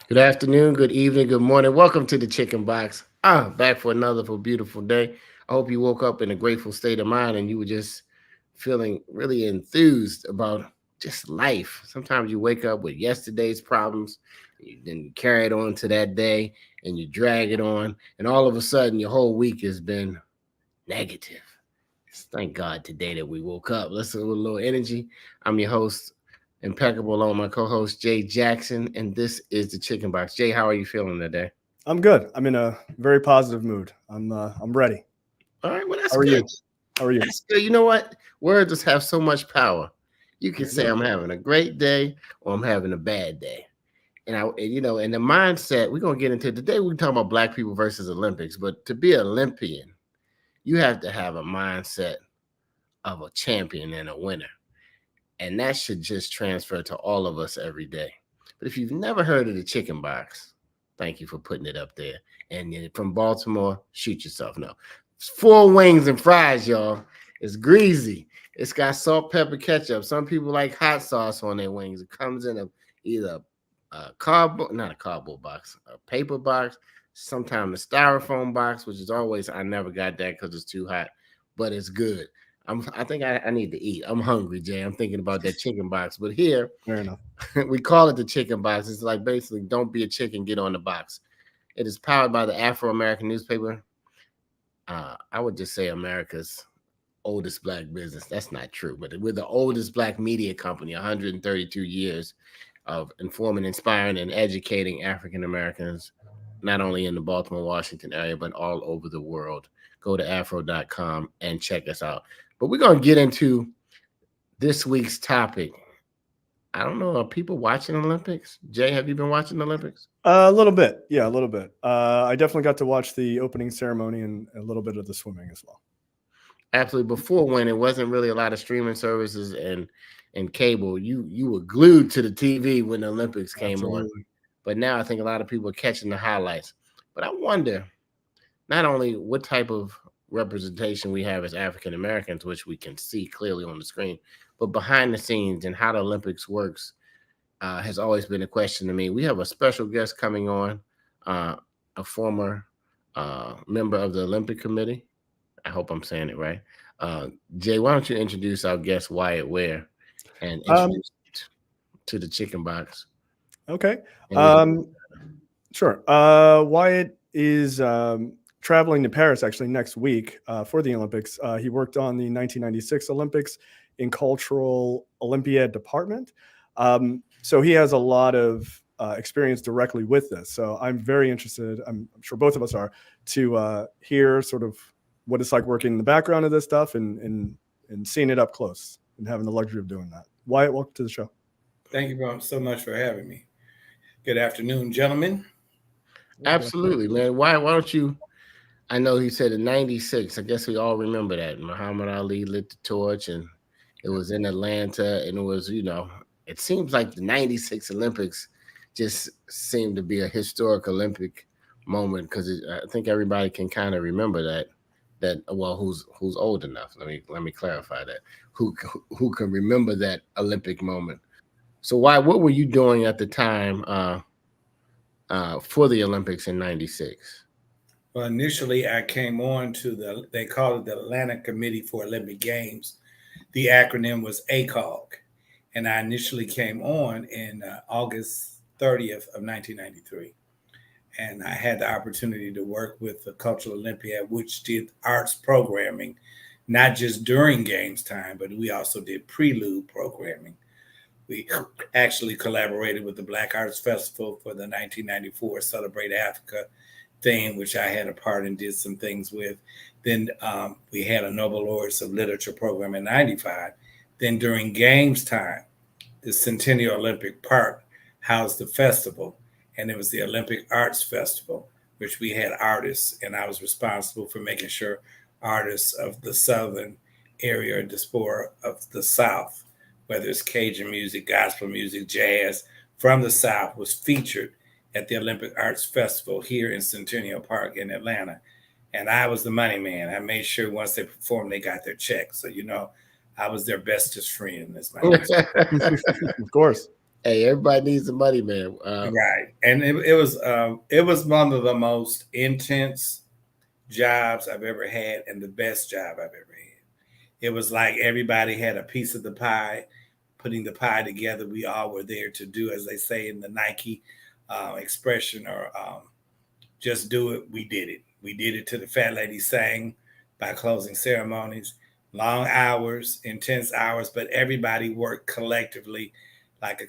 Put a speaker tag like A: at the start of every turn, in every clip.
A: Good afternoon, good evening, good morning. Welcome to the Chicken Box. Back for another for beautiful day. I hope you woke up in a grateful state of mind and you were just feeling really enthused about just life. Sometimes you wake up with yesterday's problems, then you carry it on to that day and you drag it on, and all of a sudden your whole week has been negative. Thank God today that we woke up. Let's with a little energy. I'm your host, impeccable, along with my co-host Jay Jackson, and this is the Chicken Box. Jay, how are you feeling today?
B: I'm good. I'm in a very positive mood. I'm ready.
A: All right, well that's
B: How are
A: good.
B: you? How are you?
A: That's good. You know what? Words just have so much power. You can
B: There you
A: say
B: go.
A: I'm having a great day or I'm having a bad day. And the mindset we're gonna get into today. We're talking about Black people versus Olympics, but to be an Olympian, you have to have a mindset of a champion and a winner. And that should just transfer to all of us every day. But if you've never heard of the Chicken Box, thank you for putting it up there. And from Baltimore, shoot yourself. No, it's four wings and fries, y'all. It's greasy. It's got salt, pepper, ketchup. Some people like hot sauce on their wings. It comes in either a cardboard, not a cardboard box, a paper box, sometimes a styrofoam box, which is always, I never got that because it's too hot, but it's good. I think I need to eat. I'm hungry, Jay. I'm thinking about that chicken box. But here
B: Fair enough.
A: we call it the chicken box. It's like basically don't be a chicken, get on the box. It is powered by the Afro American newspaper. I would just say America's oldest black business. That's not true, but we're the oldest black media company, 132 years of informing, inspiring, and educating African Americans, not only in the Baltimore, Washington area, but all over the world. Go to afro.com and check us out. But we're going to get into this week's topic. I don't know. Are people watching Olympics? Jay, have you been watching the Olympics?
B: A little bit. Yeah, a little bit. I definitely got to watch the opening ceremony and a little bit of the swimming as well.
A: Absolutely. Before, when it wasn't really a lot of streaming services and cable, you were glued to the TV when the Olympics came on.
B: Absolutely.
A: But now I think a lot of people are catching the highlights. But I wonder not only what type of representation we have as African Americans, which we can see clearly on the screen, but behind the scenes and how the Olympics works has always been a question to me. We have a special guest coming on, uh, a former member of the Olympic Committee. I hope I'm saying it right. Uh, Jay, why don't you introduce our guest Wyatt Ware and
B: Um,
A: introduce it to the chicken box,
B: okay.
A: and we can.
B: Um, sure. Wyatt is traveling to Paris actually next week for the Olympics. He worked on the 1996 Olympics in Cultural Olympiad Department. So he has a lot of experience directly with this. So I'm very interested. I'm sure both of us are to hear sort of what it's like working in the background of this stuff and seeing it up close and having the luxury of doing that. Wyatt, welcome to the show.
C: Thank you so much for having me. Good afternoon, gentlemen.
A: Absolutely, man. Why don't you? I know he said in '96. I guess we all remember that Muhammad Ali lit the torch, and it was in Atlanta, and it was it seems like the '96 Olympics just seemed to be a historic Olympic moment because I think everybody can kind of remember that. Well, who's old enough? Let me clarify that. Who can remember that Olympic moment? So why? What were you doing at the time for the Olympics in '96?
C: Well, initially I came on to they call it the Atlanta Committee for Olympic Games. The acronym was ACOG. And I initially came on in August 30th of 1993. And I had the opportunity to work with the Cultural Olympiad, which did arts programming, not just during games time, but we also did prelude programming. We actually collaborated with the Black Arts Festival for the 1994 Celebrate Africa theme, which I had a part and did some things with. Then we had a Nobel Laureates of Literature program in 95. Then during games time, the Centennial Olympic Park housed the festival, and it was the Olympic Arts Festival, which we had artists, and I was responsible for making sure artists of the southern area or diaspora of the South, whether it's Cajun music, gospel music, jazz from the South, was featured at the Olympic Arts Festival here in Centennial Park in Atlanta. And I was the money man. I made sure once they performed, they got their check. So, I was their bestest friend, as my niece.
B: Of course.
A: Hey, everybody needs the money, man.
C: Right, and it was one of the most intense jobs I've ever had, and the best job I've ever had. It was like everybody had a piece of the pie, putting the pie together. We all were there to do, as they say in the Nike expression, or just do it. We did it. We did it to the Fat Lady Sang by closing ceremonies. Long hours, intense hours, but everybody worked collectively like a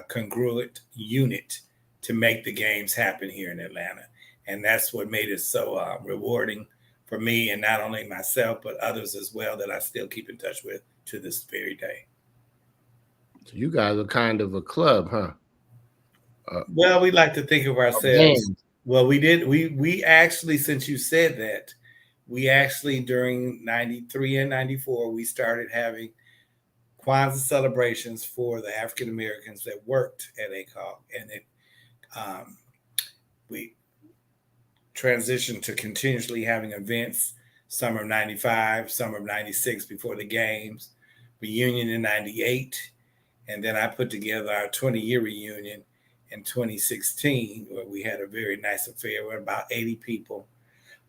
C: congruent unit to make the games happen here in Atlanta. And that's what made it so rewarding for me, and not only myself, but others as well that I still keep in touch with to this very day.
A: So you guys are kind of a club, huh?
C: Well, we like to think of ourselves.
A: Games.
C: Well, we did. We actually, since you said that, we actually during '93 and '94 we started having Kwanzaa celebrations for the African Americans that worked at ACOG, and um, we transitioned to continuously having events. Summer of '95, summer of '96 before the games, reunion in '98, and then I put together our 20-year reunion in 2016, where we had a very nice affair with about 80 people.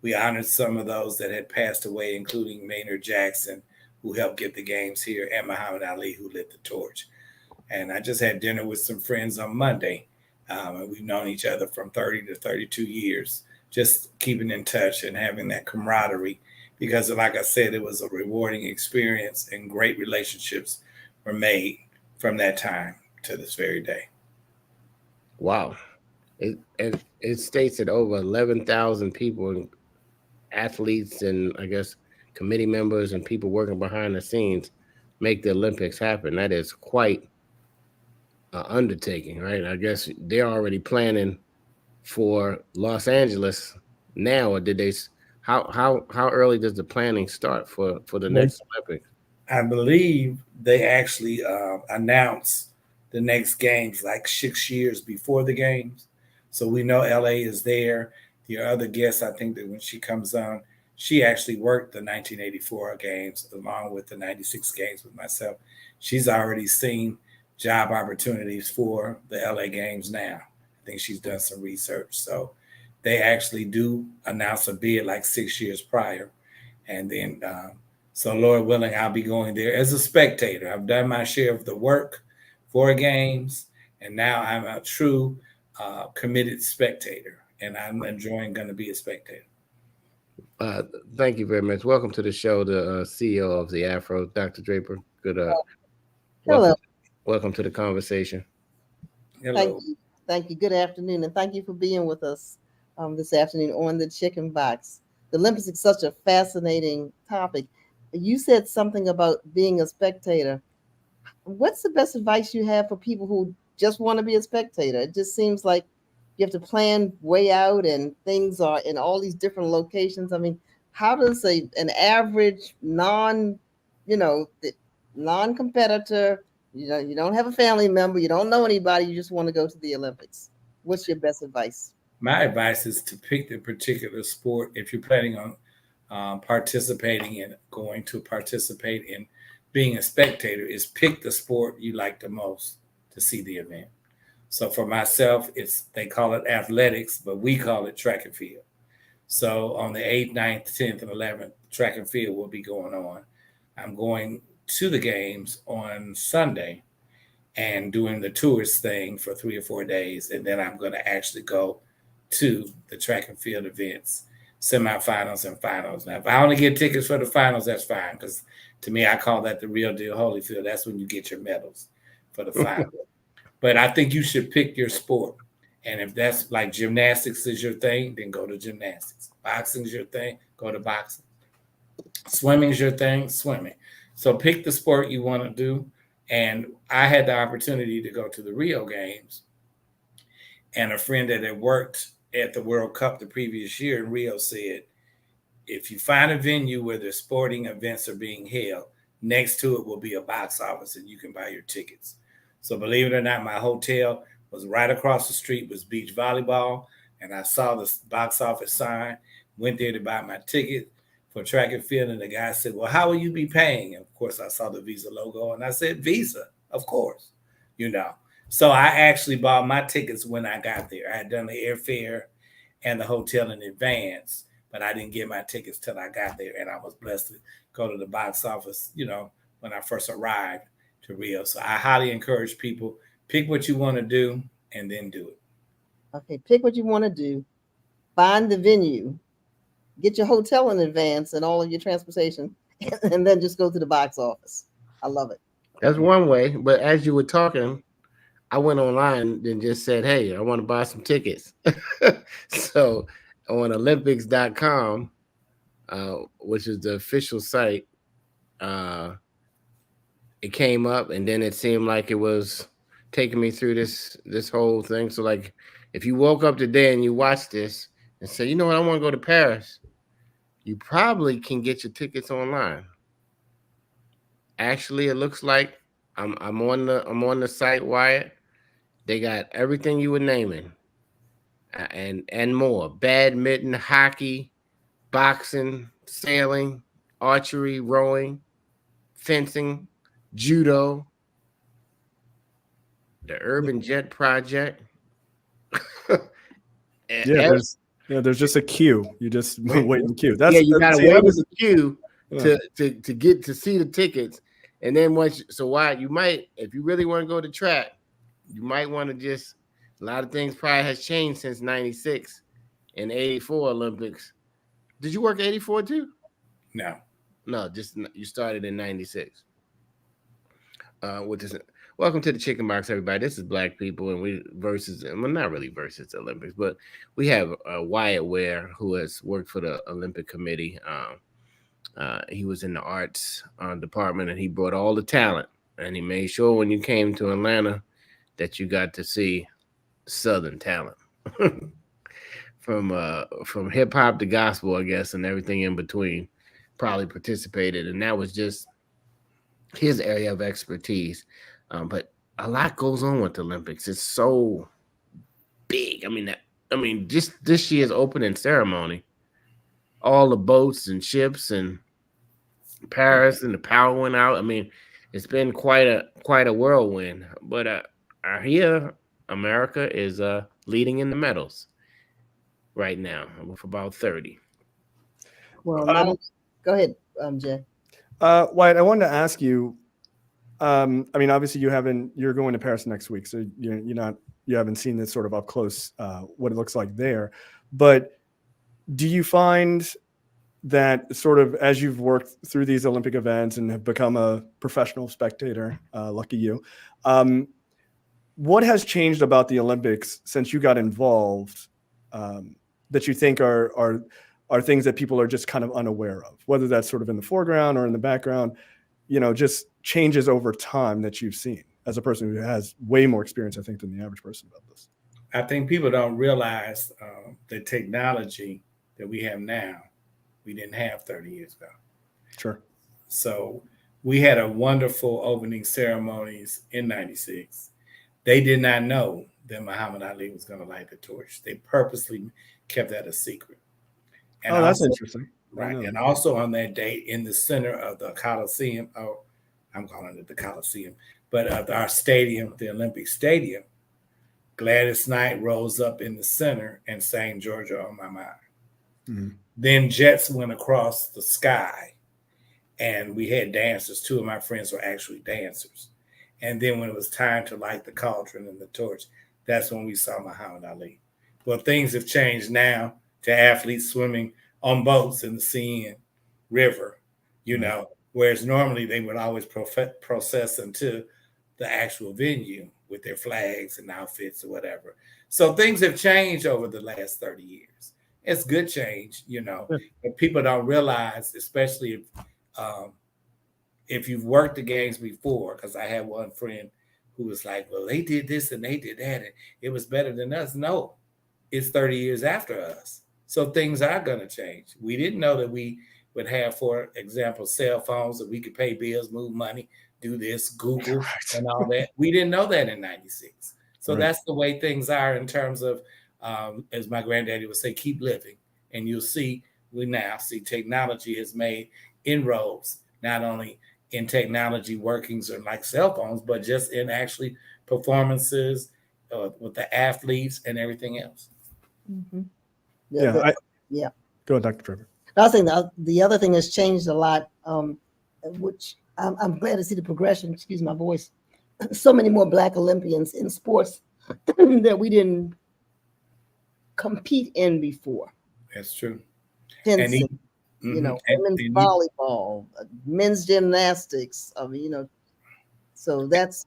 C: We honored some of those that had passed away, including Maynard Jackson, who helped get the games here, and Muhammad Ali, who lit the torch. And I just had dinner with some friends on Monday. And we've known each other from 30 to 32 years, just keeping in touch and having that camaraderie. Because, like I said, it was a rewarding experience, and great relationships were made from that time to this very day.
A: Wow. It states that over 11,000 people, athletes, and I guess committee members and people working behind the scenes make the Olympics happen. That is quite an undertaking, right? I guess they're already planning for Los Angeles now, or did they? How early does the planning start for the next Olympics?
C: I believe they actually announce the next games like 6 years before the games. So we know LA is there. The other guest, I think that when she comes on, she actually worked the 1984 games along with the '96 games with myself. She's already seen job opportunities for the LA games now. I think she's done some research. So they actually do announce a bid like 6 years prior. And then, so Lord willing, I'll be going there as a spectator. I've done my share of the work for games, and now I'm a true committed spectator, and I'm enjoying going to be a spectator.
A: Thank you very much. Welcome to the show, the CEO of the Afro, Dr. Draper. Good.
D: Hello.
A: Welcome to the conversation.
C: Hello.
D: Thank you. Thank you. Good afternoon. And thank you for being with us this afternoon on the Chicken Box. The Olympics is such a fascinating topic. You said something about being a spectator. What's the best advice you have for people who just want to be a spectator? It just seems like you have to plan way out and things are in all these different locations. I mean, how does an average non-competitor, you don't have a family member, you don't know anybody, you just want to go to the Olympics? What's your best advice?
C: My advice is to pick the particular sport if you're planning on participating and going to participate in being a spectator, is pick the sport you like the most to see the event. So for myself, they call it athletics, but we call it track and field. So on the 8th, 9th, 10th, and 11th, track and field will be going on. I'm going to the games on Sunday and doing the tourist thing for 3 or 4 days. And then I'm going to actually go to the track and field events, semifinals and finals. Now, if I only get tickets for the finals, that's fine. Because to me, I call that the real deal Holyfield. That's when you get your medals for the final. But I think you should pick your sport. And if that's like gymnastics is your thing, then go to gymnastics. Boxing is your thing, go to boxing. Swimming is your thing, swimming. So pick the sport you want to do. And I had the opportunity to go to the Rio Games. And a friend that had worked at the World Cup the previous year in Rio said, if you find a venue where the sporting events are being held, next to it will be a box office and you can buy your tickets. So believe it or not, my hotel was right across the street was beach volleyball. And I saw the box office sign, went there to buy my ticket for track and field. And the guy said, well, how will you be paying? And of course, I saw the Visa logo and I said, Visa, of course, So I actually bought my tickets when I got there. I had done the airfare and the hotel in advance, but I didn't get my tickets till I got there. And I was blessed to go to the box office, when I first arrived to Rio. So I highly encourage people, pick what you want to do and then do it.
D: Okay, pick what you want to do, find the venue, get your hotel in advance and all of your transportation, and then just go to the box office. I love it.
A: That's one way. But as you were talking, I went online and just said, hey, I want to buy some tickets. So on Olympics.com, which is the official site, it came up, and then it seemed like it was taking me through this whole thing. So like, if you woke up today and you watched this and say, you know what, I want to go to Paris, you probably can get your tickets online. Actually, it looks like I'm on the site, Wyatt. They got everything you were naming, and more: badminton, hockey, boxing, sailing, archery, rowing, fencing, judo, the Urban Jet Project.
B: There's just a queue. You just wait in queue.
A: You gotta wait in the queue
B: Yeah.
A: to get to see the tickets. And then why you might, if you really want to go to track, you might want to just, a lot of things probably has changed since 96 and 84 Olympics. Did you work 84 too? No, just you started in 96. Which is, welcome to the Chicken Box, everybody. This is Black People, and we not really versus the Olympics, but we have Wyatt Ware, who has worked for the Olympic Committee. He was in the arts department, and he brought all the talent, and he made sure when you came to Atlanta that you got to see Southern talent. From hip hop to gospel, I guess, and everything in between, probably participated, and that was just his area of expertise. But a lot goes on with the Olympics. It's so big. I mean, just this year's opening ceremony, all the boats and ships and Paris, and the power went out. I mean, it's been quite a whirlwind. But I hear America is leading in the medals right now with about 30.
D: Well, go ahead, Jay.
B: Wyatt, I wanted to ask you. I mean, obviously, you're going to Paris next week, so you haven't seen this sort of up close, what it looks like there. But do you find that sort of as you've worked through these Olympic events and have become a professional spectator, lucky you, what has changed about the Olympics since you got involved that you think are things that people are just kind of unaware of, whether that's sort of in the foreground or in the background, just changes over time that you've seen as a person who has way more experience, I think, than the average person about this?
C: I think people don't realize the technology that we have now, we didn't have 30 years ago.
B: Sure.
C: So we had a wonderful opening ceremonies in 96. They did not know that Muhammad Ali was going to light the torch. They purposely kept that a secret.
B: And that's interesting.
C: Right. And also on that day in the center of the Coliseum, I'm calling it the Coliseum, but our stadium, the Olympic Stadium, Gladys Knight rose up in the center and sang Georgia on My Mind. Mm-hmm. Then jets went across the sky and we had dancers. Two of my friends were actually dancers. And then when it was time to light the cauldron and the torch, that's when we saw Muhammad Ali. Well, things have changed now to athletes swimming on boats in the Seine River, whereas normally they would always process them to the actual venue with their flags and outfits or whatever. So things have changed over the last 30 years. It's good change, but people don't realize, especially if you've worked the games before, because I had one friend who was like, well, they did this and they did that, and it was better than us. No, it's 30 years after us. So things are going to change. We didn't know that we would have, for example, cell phones that we could pay bills, move money, do this, Google, and all that. We didn't know that in 96. So that's the way things are in terms of, as my granddaddy would say, keep living. And you'll see, we now see technology has made inroads, not only in technology workings or like cell phones, but just in actually performances with the athletes and everything else.
D: Mm-hmm.
B: Yeah. Go ahead, Dr. Trevor.
D: I was saying the other thing that's changed a lot, which I'm glad to see the progression. Excuse my voice. So many more Black Olympians in sports that we didn't compete in before.
C: That's true.
D: Fencing, women's volleyball, men's gymnastics. So that's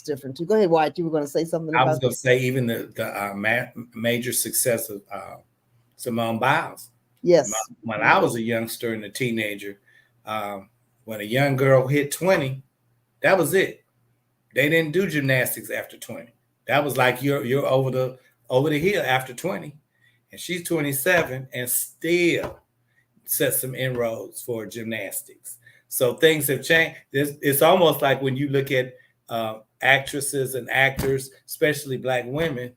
D: different too. Go ahead, Wyatt. You were going to say something.
C: I was going to say even the major success of Simone Biles.
D: Yes.
C: When I was a youngster and a teenager, when a young girl hit 20, that was it. They didn't do gymnastics after 20. That was like you're over the hill after 20. And she's 27 and still set some inroads for gymnastics. So things have changed. It's almost like when you look at actresses and actors, especially Black women,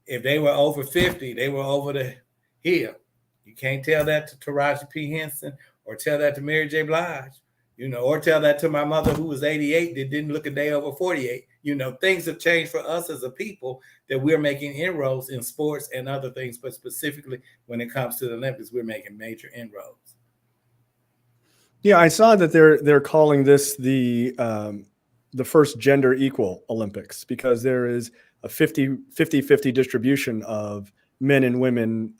C: if they were over 50, they were over the hill. You can't tell that to Taraji P. Henson or tell that to Mary J. Blige, or tell that to my mother who was 88 that didn't look a day over 48. Things have changed for us as a people that we're making inroads in sports and other things, but specifically when it comes to the Olympics, we're making major inroads.
B: Yeah, I saw that they're calling this the first gender equal Olympics because there is a 50-50 distribution of men and women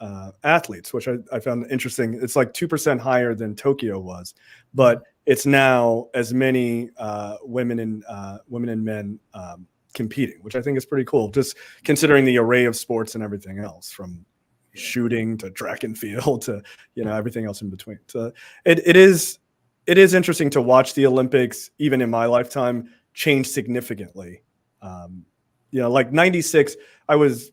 B: athletes, which I found interesting. It's like 2% higher than Tokyo was, but it's now as many women and men competing, which I think is pretty cool, just considering the array of sports and everything else, from shooting to track and field to everything else in between. So it is interesting to watch the Olympics, even in my lifetime, change significantly. Like 96, I was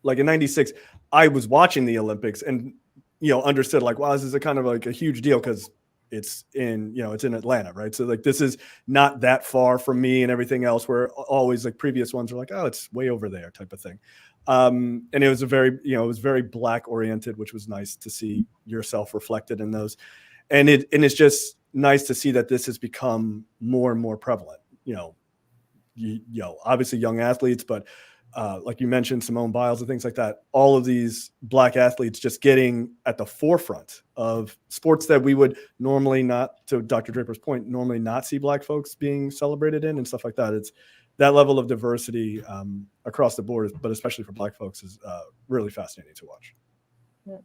B: like in 96, I was watching the Olympics and, understood like, wow, this is a kind of like a huge deal because it's in Atlanta, right? So like, this is not that far from me and everything else, where always like previous ones were like, oh, it's way over there type of thing. And it was it was very Black oriented, which was nice to see yourself reflected in those. And it's just nice to see that this has become more and more prevalent, obviously young athletes, but like you mentioned, Simone Biles and things like that, all of these Black athletes just getting at the forefront of sports that we would normally not, to Dr. Draper's point, normally not see Black folks being celebrated in and stuff like that. It's that level of diversity across the board, but especially for Black folks, is really fascinating to watch.
D: Yeah.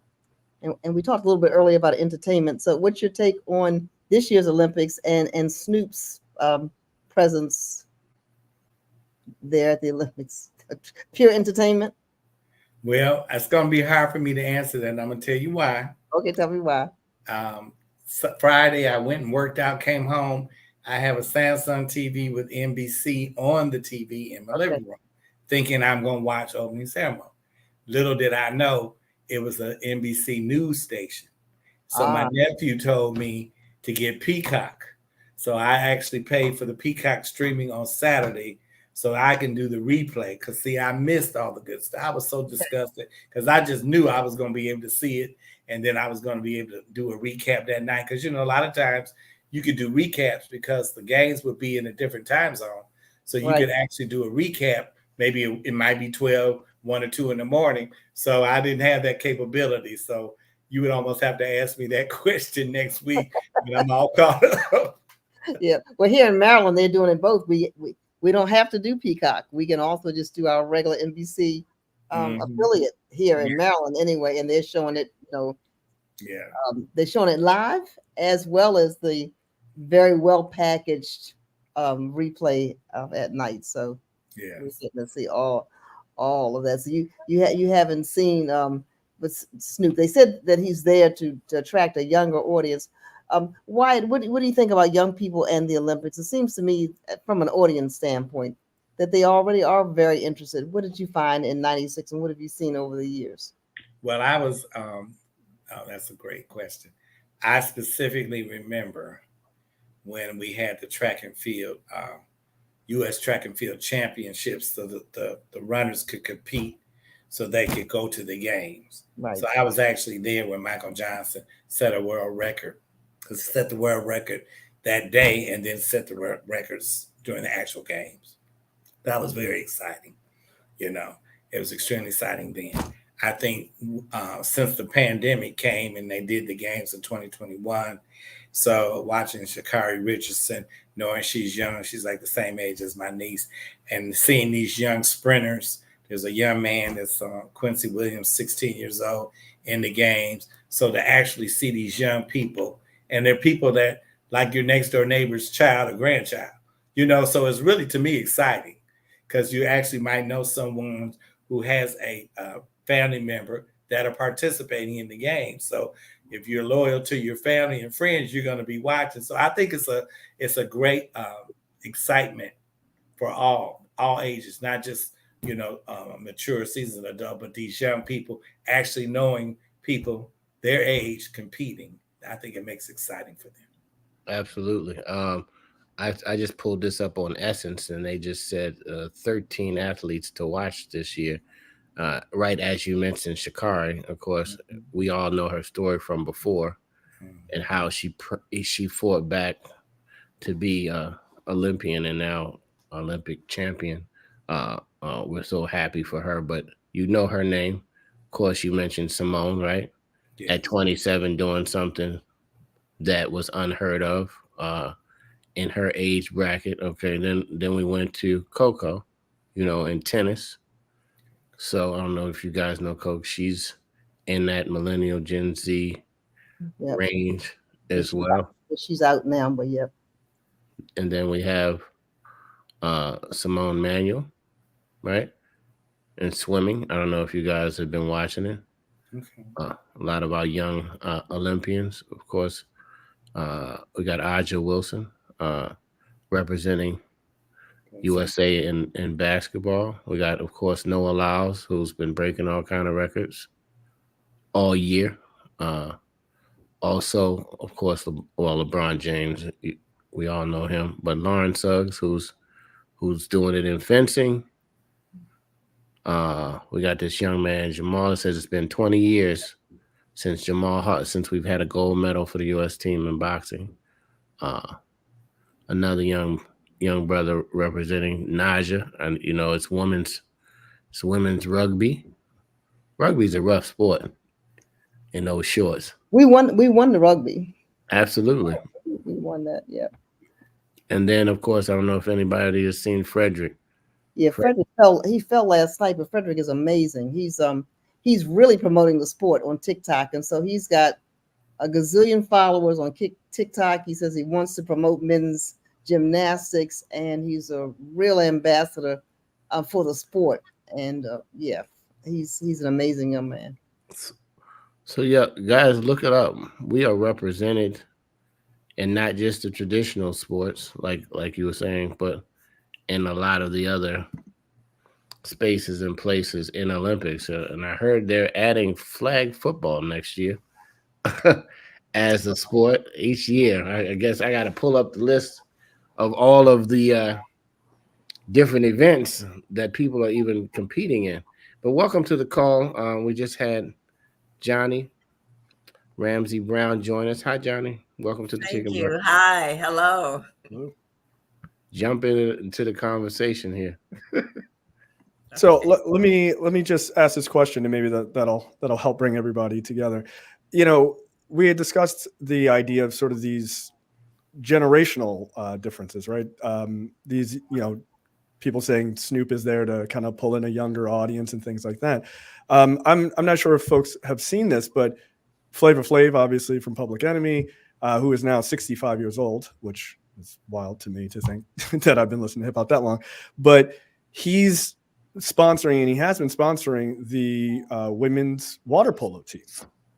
D: And we talked a little bit earlier about entertainment. So what's your take on this year's Olympics and Snoop's presence there at the Olympics? Pure entertainment?
C: Well, it's going to be hard for me to answer that, and I'm going to tell you why.
D: Okay, tell me why.
C: Friday, I went and worked out, came home. I have a Samsung TV with NBC on the TV in my living room, thinking I'm going to watch opening ceremony. Little did I know it was an NBC news station. So my nephew told me to get Peacock. So I actually paid for the Peacock streaming on Saturday so I can do the replay. Because, see, I missed all the good stuff. I was so disgusted because I just knew I was going to be able to see it. And then I was going to be able to do a recap that night. Because, a lot of times you could do recaps because the games would be in a different time zone. So you could actually do a recap. Maybe it might be 12, 1 or 2 in the morning. So I didn't have that capability. So you would almost have to ask me that question next week when I'm all caught up.
D: Yeah. Well, here in Maryland, they're doing it both. We don't have to do Peacock. We can also just do our regular NBC affiliate here in Maryland anyway. And they're showing it, they're showing it live as well as the very well packaged replay at night. So we're getting to see all of that. So you haven't seen but Snoop. They said that he's there to attract a younger audience. Wyatt, what do you think about young people and the Olympics? It seems to me, from an audience standpoint, that they already are very interested. What did you find in '96, and what have you seen over the years?
C: Well, I was. That's a great question. I specifically remember when we had the track and field, U.S. track and field championships, so that the runners could compete, so they could go to the games.
D: Right.
C: So I was actually there when Michael Johnson set a world record. Set the world record that day and then set the records during the actual games. That was very exciting. You know, it was extremely exciting then. I think since the pandemic came and they did the games in 2021, so watching Sha'Carri Richardson, knowing she's young, she's like the same age as my niece, and seeing these young sprinters. There's a young man that's Quincy Williams, 16 years old, in the games. So to actually see these young people, and they're people that like your next door neighbor's child or grandchild, so it's really to me exciting because you actually might know someone who has a family member that are participating in the game. So if you're loyal to your family and friends, you're going to be watching. So I think it's a great excitement for all ages, not just mature seasoned adult, but these young people actually knowing people their age competing. I think it makes it exciting for them.
A: Absolutely. I just pulled this up on Essence, and they just said 13 athletes to watch this year. Right as you mentioned, Sha'Carri, of course, we all know her story from before, and how she fought back to be Olympian and now Olympic champion. We're so happy for her, but you know her name. Of course, you mentioned Simone, right?
C: Yes.
A: At 27, doing something that was unheard of in her age bracket. Okay, then we went to Coco, in tennis. So I don't know if you guys know Coco. She's in that millennial Gen Z range as well.
D: She's out now, but yep.
A: And then we have Simone Manuel, right? In swimming. I don't know if you guys have been watching it.
C: Okay.
A: A lot of our young Olympians, of course. We got Aja Wilson representing USA in basketball. We got, of course, Noah Lyles, who's been breaking all kind of records all year. Also, of course, LeBron James. We all know him. But Lauren Suggs, who's doing it in fencing. We got this young man, Jamal. Says it's been 20 years since we've had a gold medal for the U.S. team in boxing. Another young brother representing Naja, and it's women's rugby. Rugby's a rough sport in those shorts.
D: We won the rugby.
A: Absolutely.
D: We won that, yeah.
A: And then, of course, I don't know if anybody has seen Frederick.
D: Yeah, Frederick fell last night, but Frederick is amazing. He's really promoting the sport on TikTok, and so he's got a gazillion followers on TikTok. He says he wants to promote men's gymnastics, and he's a real ambassador for the sport. And yeah, he's an amazing young man.
A: So yeah, guys, look it up. We are represented in not just the traditional sports, like you were saying, but in a lot of the other spaces and places in Olympics. And I heard they're adding flag football next year as a sport each year. I guess I got to pull up the list of all of the different events that people are even competing in. But welcome to the call. We just had Jonnie Brown join us. Hi, Jonnie. Welcome to the Chicken
E: Thank you.
A: Bucket.
E: Hi. Hello.
A: Jump into the conversation here.
B: So let me just ask this question, and maybe that'll help bring everybody together. We had discussed the idea of sort of these generational differences, right? These people saying Snoop is there to kind of pull in a younger audience and things like that. I'm not sure if folks have seen this, but Flavor Flav, obviously from Public Enemy, who is now 65 years old, which is wild to me to think that I've been listening to hip hop that long. But he's sponsoring, and he has been sponsoring the women's water polo team,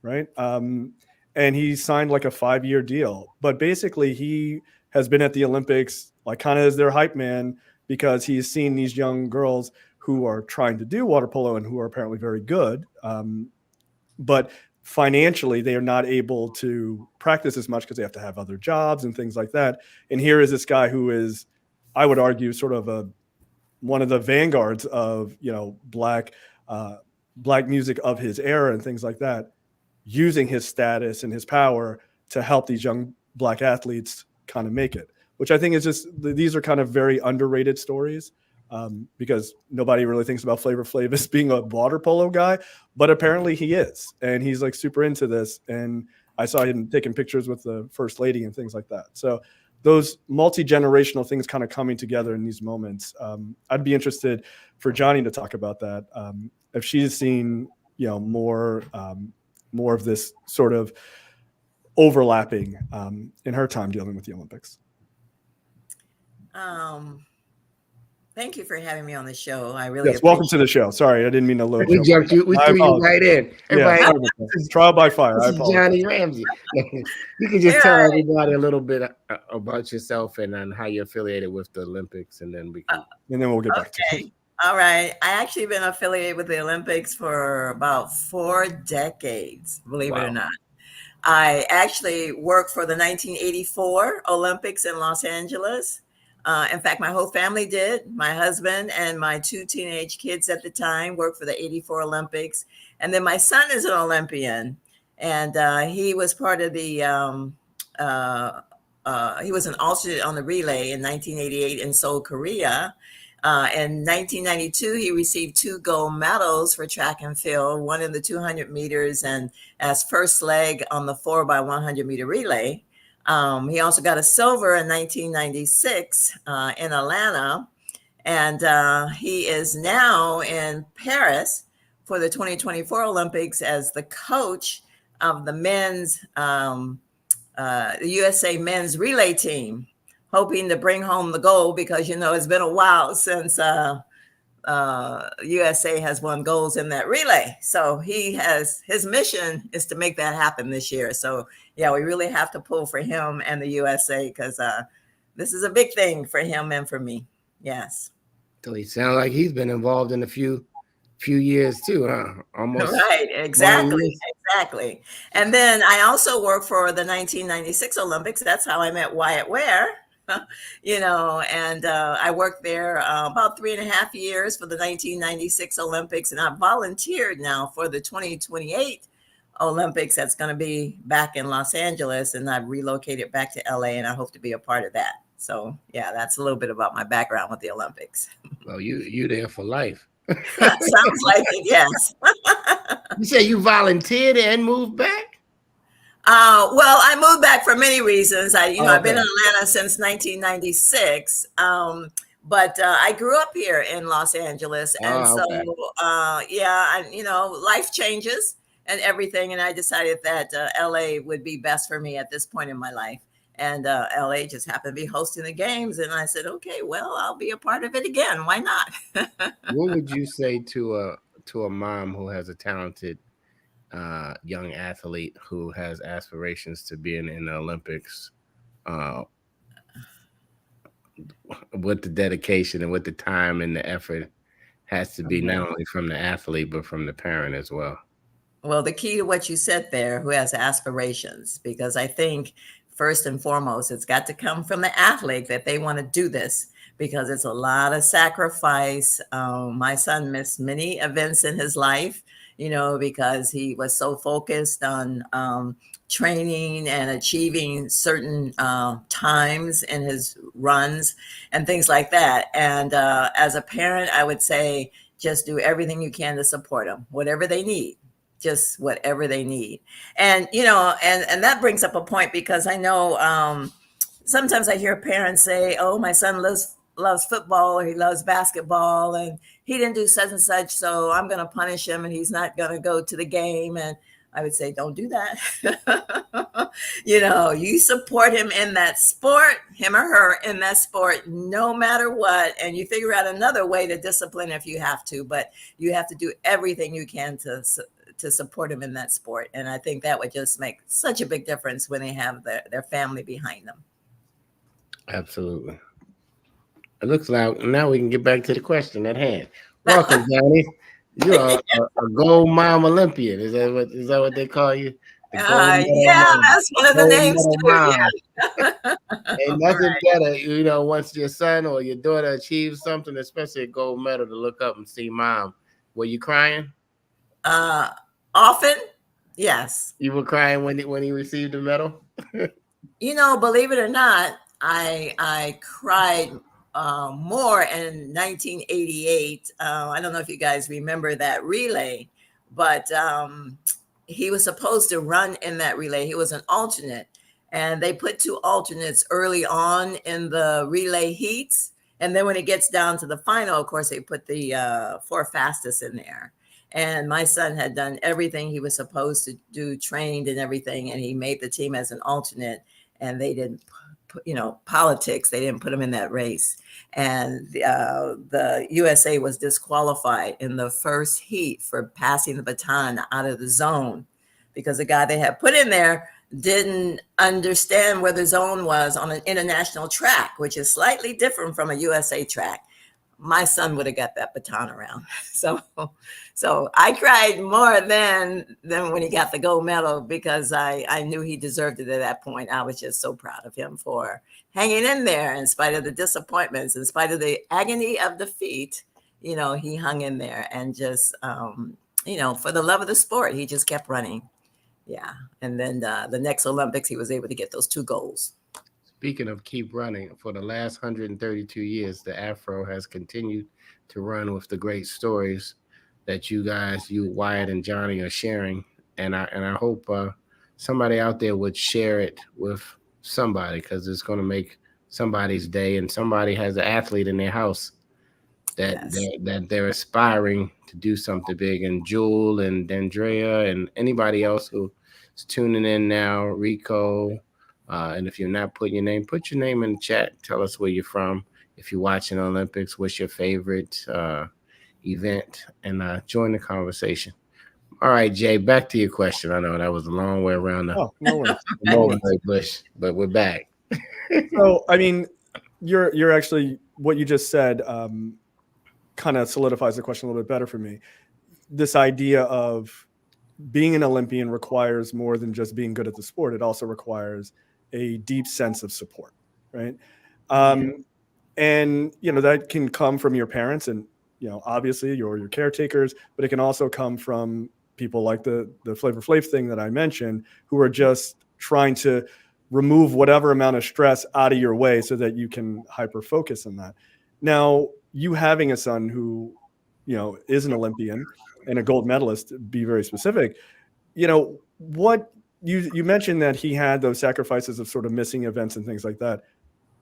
B: right? And he signed like a 5-year deal. But basically, he has been at the Olympics, like kind of as their hype man, because he's seen these young girls who are trying to do water polo and who are apparently very good. But financially, they are not able to practice as much because they have to have other jobs and things like that. And here is this guy who is, I would argue, sort of one of the vanguards of black music of his era and things like that, using his status and his power to help these young black athletes kind of make it, which I think is just, these are kind of very underrated stories. because nobody really thinks about Flavor Flav as being a water polo guy, but apparently he is, and he's like super into this. And I saw him taking pictures with the first lady and things like that. So those multi-generational things kind of coming together in these moments. I'd be interested for Jonnie to talk about that. If she's seen, more of this sort of overlapping in her time dealing with the Olympics.
E: Thank you for having me on the show. I really
B: welcome to the show. Sorry, I didn't mean to load
A: we jumped you. We threw you right in. Everybody,
B: trial by fire.
A: This is Jonnie Ramsey. You can just tell everybody a little bit about yourself and how you're affiliated with the Olympics, and then
B: we'll get back to it.
E: All right. I actually been affiliated with the Olympics for about 4 decades, believe it or not. I actually worked for the 1984 Olympics in Los Angeles. In fact, my whole family did. My husband and my 2 teenage kids at the time worked for the 84 Olympics. And then my son is an Olympian. And he was part of the, he was an alternate on the relay in 1988 in Seoul, Korea. In 1992, he received 2 gold medals for track and field, one in the 200 meters and as first leg on the 4x100 meter relay. He also got a silver in 1996 in Atlanta, and he is now in Paris for the 2024 Olympics as the coach of the men's, the USA men's relay team, hoping to bring home the gold because, it's been a while since USA has won golds in that relay. So his mission is to make that happen this year. So yeah, we really have to pull for him and the USA because this is a big thing for him and for me. Yes.
A: So he sounds like he's been involved in a few years too, huh? Almost.
E: Right. Exactly. And then I also worked for the 1996 Olympics. That's how I met Wyatt Ware. And I worked there about 3.5 years for the 1996 Olympics, and I volunteered now for the 2028 Olympics. That's going to be back in Los Angeles, and I've relocated back to LA, and I hope to be a part of that. So yeah, that's a little bit about my background with the Olympics.
A: Well, you there for life.
E: Sounds like it, yes.
A: You say you volunteered and moved back?
E: Well, I moved back for many reasons. I've been in Atlanta since 1996, but I grew up here in Los Angeles, and life changes and everything, and I decided that LA would be best for me at this point in my life, and LA just happened to be hosting the games, and I said, okay, well, I'll be a part of it again. Why not?
A: What would you say to a mom who has a talented young athlete who has aspirations to be in the Olympics, what the dedication and what the time and the effort has to be, not only from the athlete, but from the parent as well?
E: Well, the key to what you said there, who has aspirations, because I think first and foremost, it's got to come from the athlete that they want to do this, because it's a lot of sacrifice. My son missed many events in his life, because he was so focused on training and achieving certain times in his runs and things like that. And as a parent, I would say just do everything you can to support them, whatever they need, just whatever they need. And, and that brings up a point, because I know sometimes I hear parents say, oh, my son loves football, or he loves basketball, and he didn't do such and such, so I'm going to punish him and he's not going to go to the game. And I would say, don't do that. You support him in that sport, him or her in that sport, no matter what. And you figure out another way to discipline if you have to, but you have to do everything you can to support him in that sport. And I think that would just make such a big difference when they have their family behind them.
A: Absolutely. It looks like now we can get back to the question at hand. Welcome, Jonnie. You're a gold mom Olympian. Is that what they call you?
E: That's one of the names too.
A: Ain't nothing better, once your son or your daughter achieves something, especially a gold medal, to look up and see mom. Were you crying?
E: Often, yes.
A: You were crying when he received the medal?
E: Believe it or not, I cried more in 1988. I don't know if you guys remember that relay, but he was supposed to run in that relay. He was an alternate, and they put 2 alternates early on in the relay heats. And then when it gets down to the final, of course, they put the 4 fastest in there. And my son had done everything he was supposed to do, trained and everything, and he made the team as an alternate. And they didn't, politics, they didn't put him in that race. And the USA was disqualified in the first heat for passing the baton out of the zone because the guy they had put in there didn't understand where the zone was on an international track, which is slightly different from a USA track. My son would have got that baton around. So I cried more than when he got the gold medal because I knew he deserved it at that point. I was just so proud of him for hanging in there in spite of the disappointments, in spite of the agony of defeat. He hung in there and just, for the love of the sport, he just kept running. Yeah. And then the next Olympics, he was able to get those 2 golds.
A: Speaking of keep running, for the last 132 years, the Afro has continued to run with the great stories that you guys, Wyatt and Jonnie, are sharing. And I hope somebody out there would share it with somebody because it's going to make somebody's day, and somebody has an athlete in their house that they're aspiring to do something big. And Jewel and Dendrea and anybody else who is tuning in now, Rico. And if you're not putting your name, put your name in the chat. Tell us where you're from. If you're watching the Olympics, what's your favorite event? And join the conversation. All right, Jay, back to your question. I know that was a long way around the Mulberry Bush, but we're back.
B: So, I mean, you're actually, what you just said kind of solidifies the question a little bit better for me. This idea of being an Olympian requires more than just being good at the sport. It also requires a deep sense of support, right? And that can come from your parents and obviously your caretakers, but it can also come from people like the Flavor Flav thing that I mentioned, who are just trying to remove whatever amount of stress out of your way so that you can hyper focus on that. Now, you having a son who is an Olympian and a gold medalist, to be very specific, what you mentioned that he had those sacrifices of sort of missing events and things like that.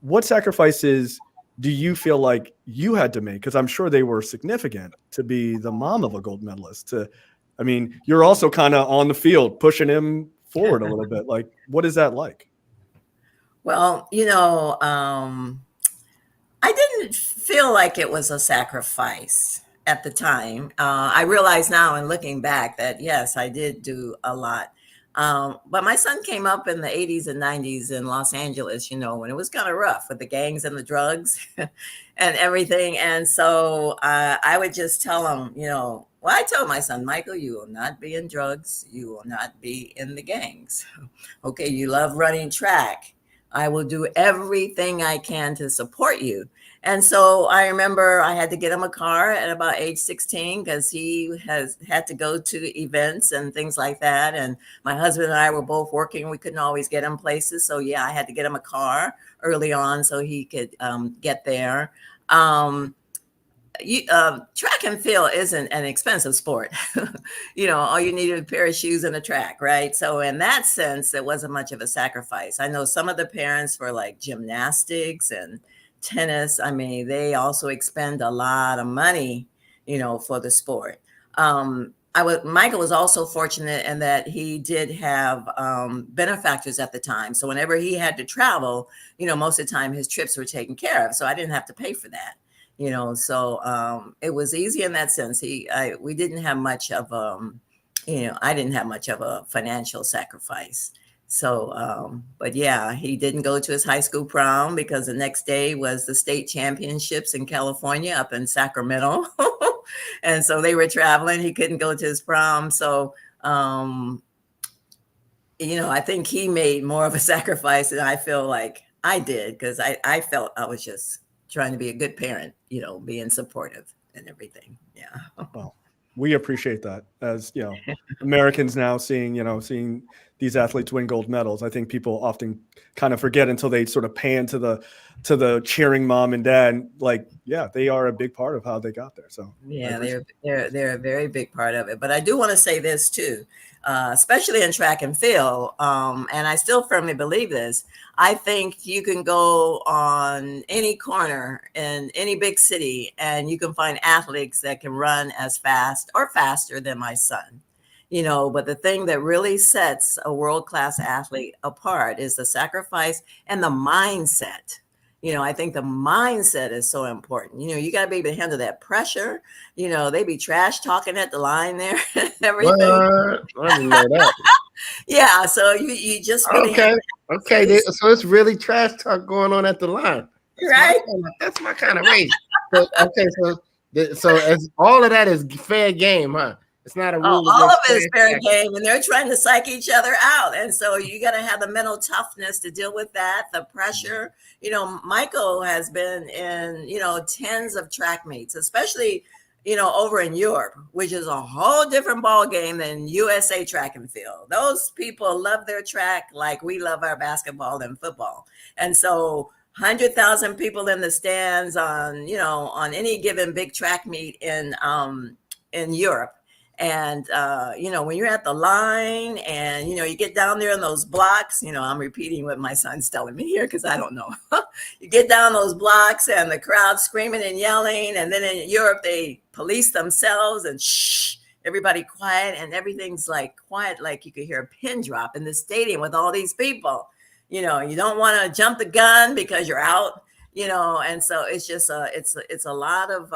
B: What sacrifices do you feel like you had to make? Because I'm sure they were significant to be the mom of a gold medalist. You're also kind of on the field pushing him forward a little bit. Like, what is that like?
E: Well, I didn't feel like it was a sacrifice at the time. I realize now in looking back that, yes, I did do a lot. But my son came up in the 80s and 90s in Los Angeles, when it was kind of rough with the gangs and the drugs and everything. And so I would just tell him, I told my son, Michael, you will not be in drugs. You will not be in the gangs. Okay, you love running track. I will do everything I can to support you. And so I remember I had to get him a car at about age 16 because he had to go to events and things like that. And my husband and I were both working. We couldn't always get him places. So yeah, I had to get him a car early on so he could get there. Track and field isn't an expensive sport. All you need is a pair of shoes and a track, right? So in that sense, it wasn't much of a sacrifice. I know some of the parents for like gymnastics and tennis, they also expend a lot of money, for the sport. Michael was also fortunate in that he did have benefactors at the time. So whenever he had to travel, most of the time his trips were taken care of. So I didn't have to pay for that. So it was easy in that sense. We didn't have much of I didn't have much of a financial sacrifice. So, but yeah, he didn't go to his high school prom because the next day was the state championships in California up in Sacramento. And so they were traveling. He couldn't go to his prom. So, I think he made more of a sacrifice than I feel like I did because I felt I was just trying to be a good parent, being supportive and everything. Yeah.
B: Well, we appreciate that. as Americans now seeing these athletes win gold medals. I think people often kind of forget until they sort of pan to the cheering mom and dad. Like, yeah, they are a big part of how they got there. So
E: yeah, they're a very big part of it. But I do want to say this too, especially in track and field, and I still firmly believe this. I think you can go on any corner in any big city and you can find athletes that can run as fast or faster than my son. But the thing that really sets a world-class athlete apart is the sacrifice and the mindset. I think the mindset is so important. You got to be able to handle that pressure. They be trash talking at the line there and everything.
A: What? I didn't know that.
E: Yeah, so you just really
A: okay. So it's really trash talk going on at the line,
E: right?
A: That's my kind of race. So as all of that is fair game, huh? It's not a rule.
E: All of it is fair game, and they're trying to psych each other out. And so you got to have the mental toughness to deal with that, the pressure. Michael has been in, tens of track meets, especially, over in Europe, which is a whole different ball game than USA track and field. Those people love their track like we love our basketball and football. And so 100,000 people in the stands on any given big track meet in Europe. And, when you're at the line and, you get down there in those blocks, I'm repeating what my son's telling me here because I don't know. You get down those blocks and the crowd screaming and yelling. And then in Europe, they police themselves and shh, everybody quiet. And everything's like quiet, like you could hear a pin drop in the stadium with all these people. You don't want to jump the gun because you're out. And so it's just it's a lot of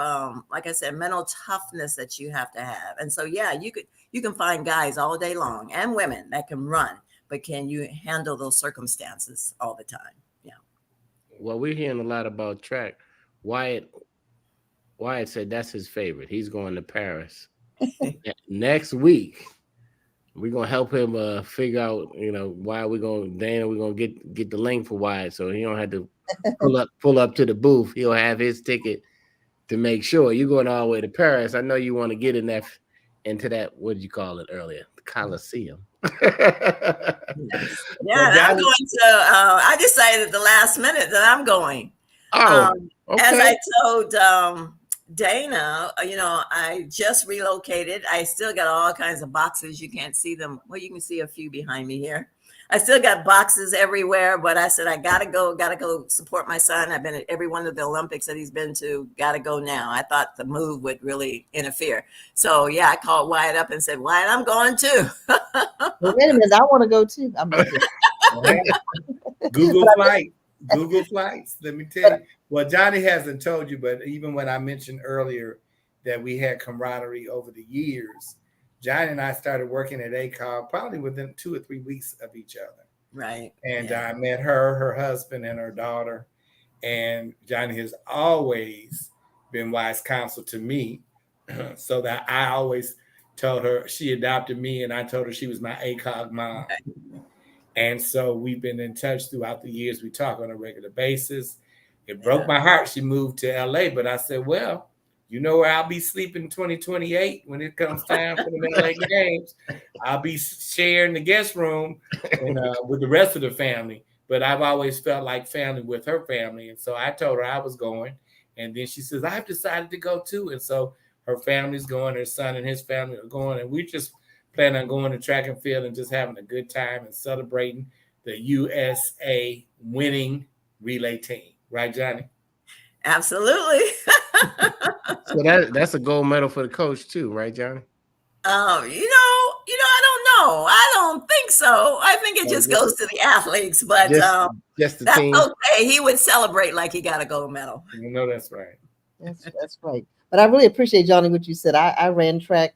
E: like I said, mental toughness that you have to have. And so yeah, you can find guys all day long and women that can run, but can you handle those circumstances all the time? Yeah.
A: Well, we're hearing a lot about track. Wyatt said that's his favorite. He's going to Paris next week. We're gonna help him figure out, why we're gonna get the link for Wyatt, so he don't have to pull up to the booth. He'll have his ticket to make sure. You're going all the way to Paris. I know you want to get into that. What did you call it earlier? The Coliseum.
E: Yeah, I'm going to. I decided at the last minute that I'm going.
A: Oh, okay.
E: As I told Dana, I just relocated. I still got all kinds of boxes. You can't see them. Well, you can see a few behind me here. I still got boxes everywhere, but I said, I gotta go support my son. I've been at every one of the Olympics that he's been to. Gotta go now. I thought the move would really interfere. So yeah, I called Wyatt up and said, Wyatt, I'm going too.
D: Well, wait a minute, I want to go too.
C: Google flights. Let me tell you. Well, Jonnie hasn't told you, but even when I mentioned earlier that we had camaraderie over the years, Jonnie and I started working at ACOG probably within 2 or 3 weeks of each other.
E: Right.
C: And I met her husband, and her daughter. And Jonnie has always been wise counsel to me, so that I always told her she adopted me, and I told her she was my ACOG mom. Right. And so we've been in touch throughout the years. We talk on a regular basis. It broke my heart she moved to LA, but I said, well, you know where I'll be sleeping in 2028 when it comes time for the LA Games. I'll be sharing the guest room with the rest of the family. But I've always felt like family with her family. And so I told her I was going. And then she says, I've decided to go too. And so her family's going, her son and his family are going. And we just plan on going to track and field and just having a good time and celebrating the USA winning relay team. Right, Jonnie?
E: Absolutely.
A: So that's a gold medal for the coach too, right, Jonnie?
E: I don't know. I don't think so. I think it just goes to the athletes, but
A: just the
E: that's
A: team.
E: Okay. He would celebrate like he got a gold medal.
C: That's right.
D: That's right. But I really appreciate, Jonnie, what you said. I ran track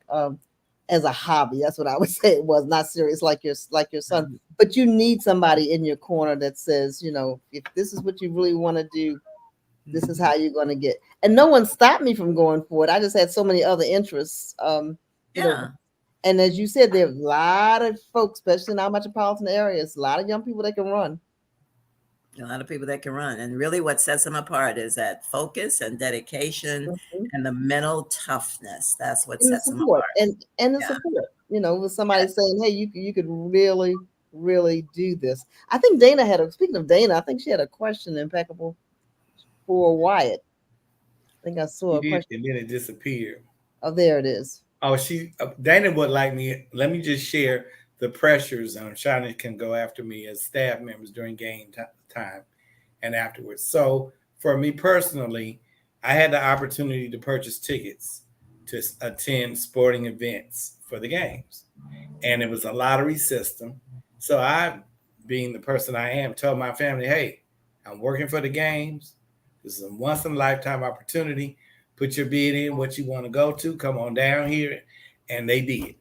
D: as a hobby. That's what I would say. It was not serious like your son. Mm-hmm. But you need somebody in your corner that says, if this is what you really want to do, this is how you're going to get. And no one stopped me from going for it. I just had so many other interests. And as you said, there are a lot of folks, especially in our metropolitan areas, a lot of young people that can run.
E: A lot of people that can run. And really what sets them apart is that focus and dedication
D: Mhm.
E: and the mental toughness. That's what
D: And the
E: sets them
D: support,
E: apart.
D: and the
E: Yeah.
D: support. With somebody saying, "Hey, you could really, really do this." I think Dana speaking of Dana, I think she had a question impeccable for Wyatt. I think I saw
C: You
D: a
C: did,
D: question.
C: and then it disappeared.
D: Oh, there it is.
C: Oh, Dana would like me. Let me just share the pressures. Shana can go after me as staff members during game time and afterwards. So for me personally, I had the opportunity to purchase tickets to attend sporting events for the games, and it was a lottery system. So I, being the person I am, told my family, "Hey, I'm working for the games. This is a once in a lifetime opportunity. Put your bid in what you want to go to. Come on down here." And they did.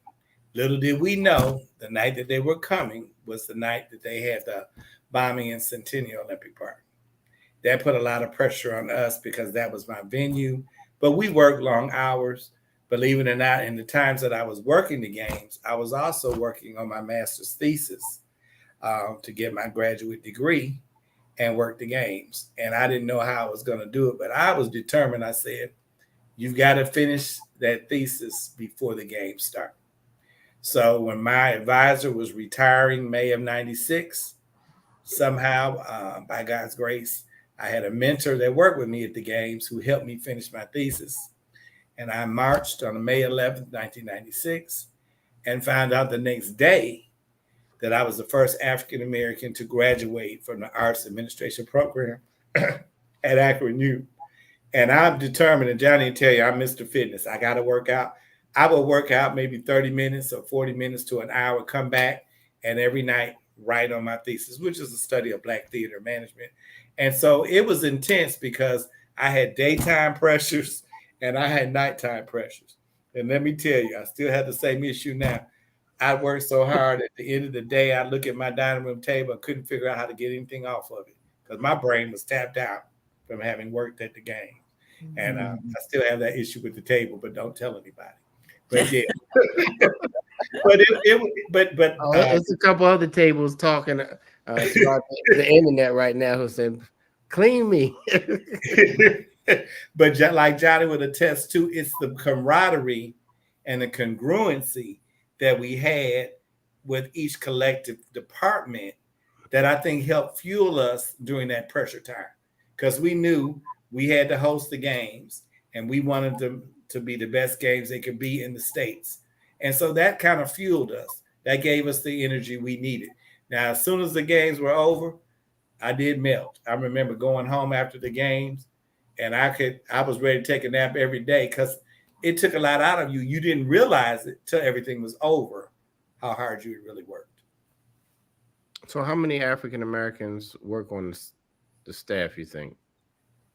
C: Little did we know, the night that they were coming was the night that they had the bombing in Centennial Olympic Park. That put a lot of pressure on us because that was my venue. But we worked long hours. Believe it or not, in the times that I was working the games, I was also working on my master's thesis to get my graduate degree and work the games. And I didn't know how I was going to do it, but I was determined. I said, "You've got to finish that thesis before the games start." So when my advisor was retiring May of 96, somehow, by God's grace, I had a mentor that worked with me at the games who helped me finish my thesis. And I marched on May 11th, 1996, and found out the next day that I was the first African American to graduate from the Arts Administration program at Akron U. And I'm determined, and Johnny will tell you, I'm Mr. Fitness. I got to work out. I will work out maybe 30 minutes or 40 minutes to an hour, come back, and every night write on my thesis, which is a study of Black theater management. And so it was intense because I had daytime pressures and I had nighttime pressures. And let me tell you, I still have the same issue now. I worked so hard. At the end of the day, I look at my dining room table and couldn't figure out how to get anything off of it because my brain was tapped out from having worked at the game. And I still have that issue with the table, but don't tell anybody. But yeah, but
A: It's a couple other tables talking throughout the internet right now who said, "Clean me."
C: but like Johnny would attest to, it's the camaraderie and the congruency that we had with each collective department that I think helped fuel us during that pressure time, because we knew we had to host the games and we wanted them to be the best games they could be in the States. And so that kind of fueled us. That gave us the energy we needed. Now, as soon as the games were over, I did melt. I remember going home after the games and I was ready to take a nap every day because it took a lot out of you. You didn't realize it till everything was over, how hard you had really worked.
A: So, how many African Americans work on the staff, you think,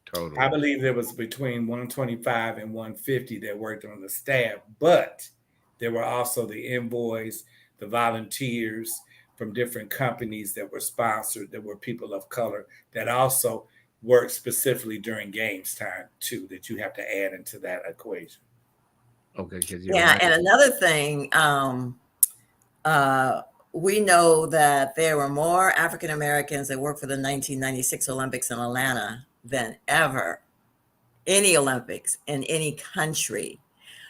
A: total?
C: I believe there was between 125 and 150 that worked on the staff, but there were also the envoys, the volunteers from different companies that were sponsored, that were people of color that also worked specifically during games time too, that you have to add into that equation.
A: Okay, because
E: Yeah,
A: right.
E: and another thing, we know that there were more African Americans that worked for the 1996 Olympics in Atlanta than ever any Olympics in any country.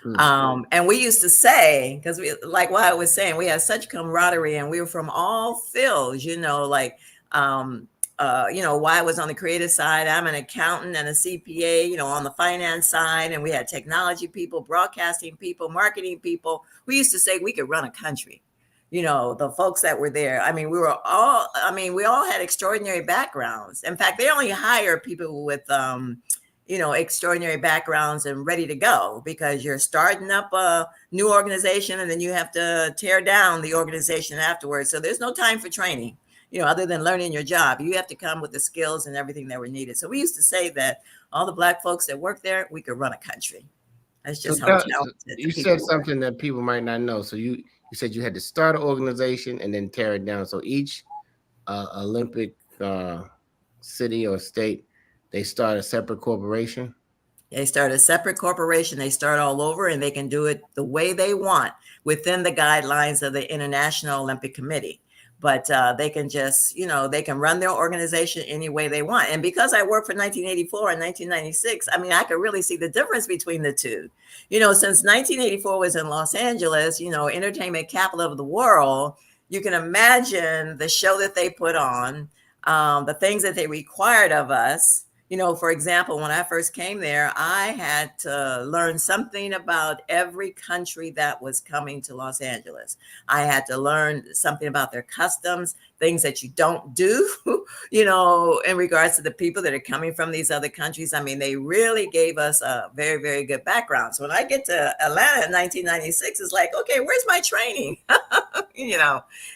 E: And we used to say, because we, like what I was saying, we had such camaraderie and we were from all fields, like, Wyatt was on the creative side. I'm an accountant and a CPA, on the finance side. And we had technology people, broadcasting people, marketing people. We used to say we could run a country. The folks that were there. I mean, we all had extraordinary backgrounds. In fact, they only hire people with, extraordinary backgrounds and ready to go, because you're starting up a new organization and then you have to tear down the organization afterwards. So there's no time for training, other than learning your job. You have to come with the skills and everything that were needed. So we used to say that all the Black folks that work there, we could run a country. That's just how talented
A: you said something that people might not know. So you said you had to start an organization and then tear it down. So each Olympic city or state, they start a separate corporation.
E: They start a separate corporation. They start all over, and they can do it the way they want within the guidelines of the International Olympic Committee. but they can just, they can run their organization any way they want. And because I worked for 1984 and 1996, I mean, I could really see the difference between the two. Since 1984 was in Los Angeles, entertainment capital of the world, you can imagine the show that they put on, the things that they required of us. For example, when I first came there, I had to learn something about every country that was coming to Los Angeles. I had to learn something about their customs, things that you don't do, in regards to the people that are coming from these other countries. I mean, they really gave us a very, very good background. So when I get to Atlanta in 1996, it's like, okay, where's my training?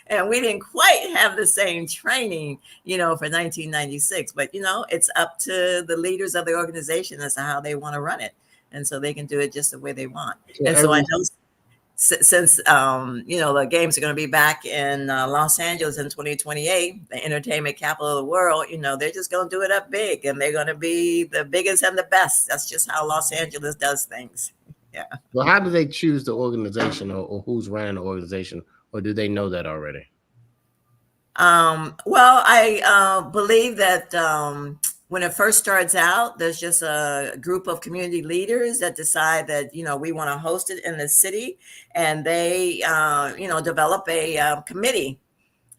E: And we didn't quite have the same training, for 1996, but it's up to the leaders of the organization as to how they want to run it. And so they can do it just the way they want. So I know since, the games are going to be back in Los Angeles in 2028, the entertainment capital of the world, they're just going to do it up big, and they're going to be the biggest and the best. That's just how Los Angeles does things. Yeah.
A: Well, how do they choose the organization, or who's running the organization, or do they know that already?
E: Well, I believe that when it first starts out, there's just a group of community leaders that decide that, we want to host it in the city, and they, develop a committee.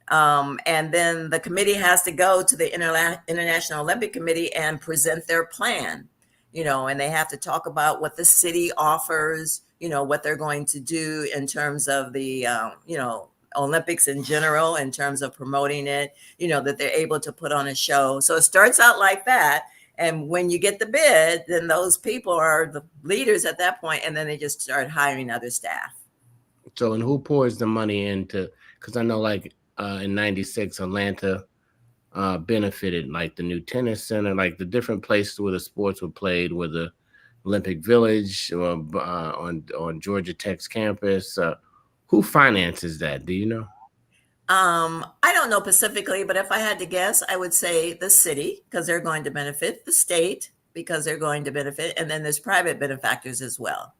E: And then the committee has to go to the International Olympic Committee and present their plan, and they have to talk about what the city offers, what they're going to do in terms of the, Olympics in general, in terms of promoting it, that they're able to put on a show. So it starts out like that. And when you get the bid, then those people are the leaders at that point, and then they just start hiring other staff.
A: So, and who pours the money into, because I know like in 96, Atlanta benefited, like the new tennis center, like the different places where the sports were played, where the Olympic Village on Georgia Tech's campus. Who finances that? Do you know?
E: I don't know specifically, but if I had to guess, I would say the city, because they're going to benefit, the state, because they're going to benefit, and then there's private benefactors as well.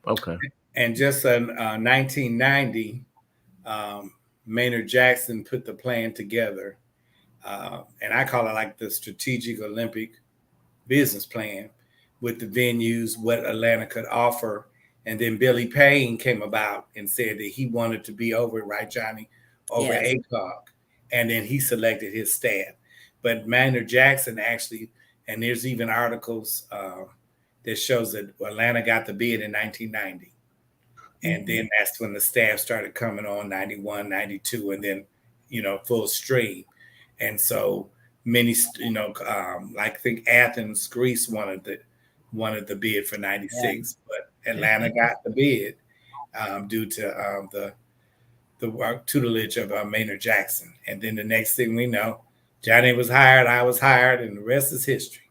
A: Okay.
C: And just in 1990, Maynard Jackson put the plan together, and I call it like the strategic Olympic business plan, with the venues, what Atlanta could offer. And then Billy Payne came about and said that he wanted to be over it, right, Johnny? Over
E: Yes.
C: ACOG. And then he selected his staff. But Maynard Jackson actually, and there's even articles that shows that Atlanta got the bid in 1990. And then that's when the staff started coming on, 91, 92, and then, full stream. And so many, like I think Athens, Greece wanted the bid for 96, but Atlanta got the bid due to the tutelage of Maynard Jackson. And then the next thing we know, Johnny was hired, I was hired, and the rest is history.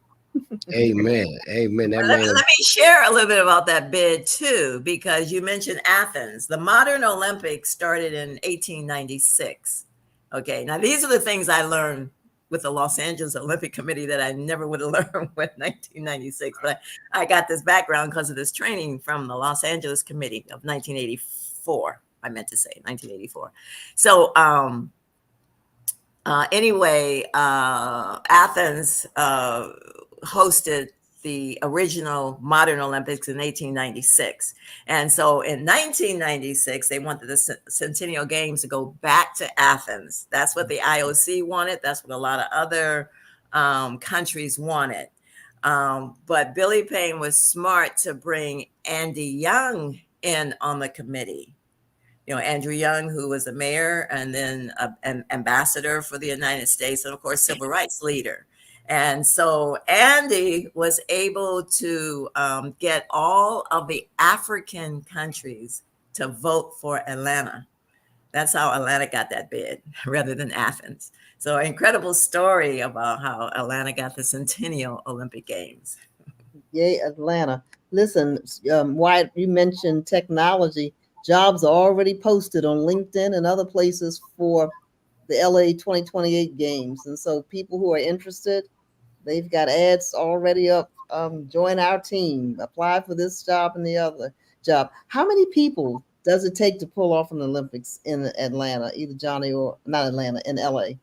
A: Amen. Amen.
E: Let me share a little bit about that bid too, because you mentioned Athens. The modern Olympics started in 1896. Okay, now these are the things I learned with the Los Angeles Olympic Committee that I never would have learned with 1996. But I got this background because of this training from the Los Angeles Committee of 1984. I meant to say 1984. So anyway, Athens hosted the original modern Olympics in 1896. And so in 1996, they wanted the Centennial Games to go back to Athens. That's what the IOC wanted. That's what a lot of other countries wanted. But Billy Payne was smart to bring Andy Young in on the committee. Andrew Young, who was a mayor and then an ambassador for the United States, and of course, civil rights leader. And so Andy was able to get all of the African countries to vote for Atlanta. That's how Atlanta got that bid rather than Athens. So incredible story about how Atlanta got the Centennial Olympic Games.
D: Yay, Atlanta. Listen, Wyatt, you mentioned technology. Jobs are already posted on LinkedIn and other places for the LA 2028 games. And so people who are interested, they've got ads already up. Join our team, apply for this job and the other job. How many people does it take to pull off an Olympics in Atlanta, either Johnny or not Atlanta, in LA?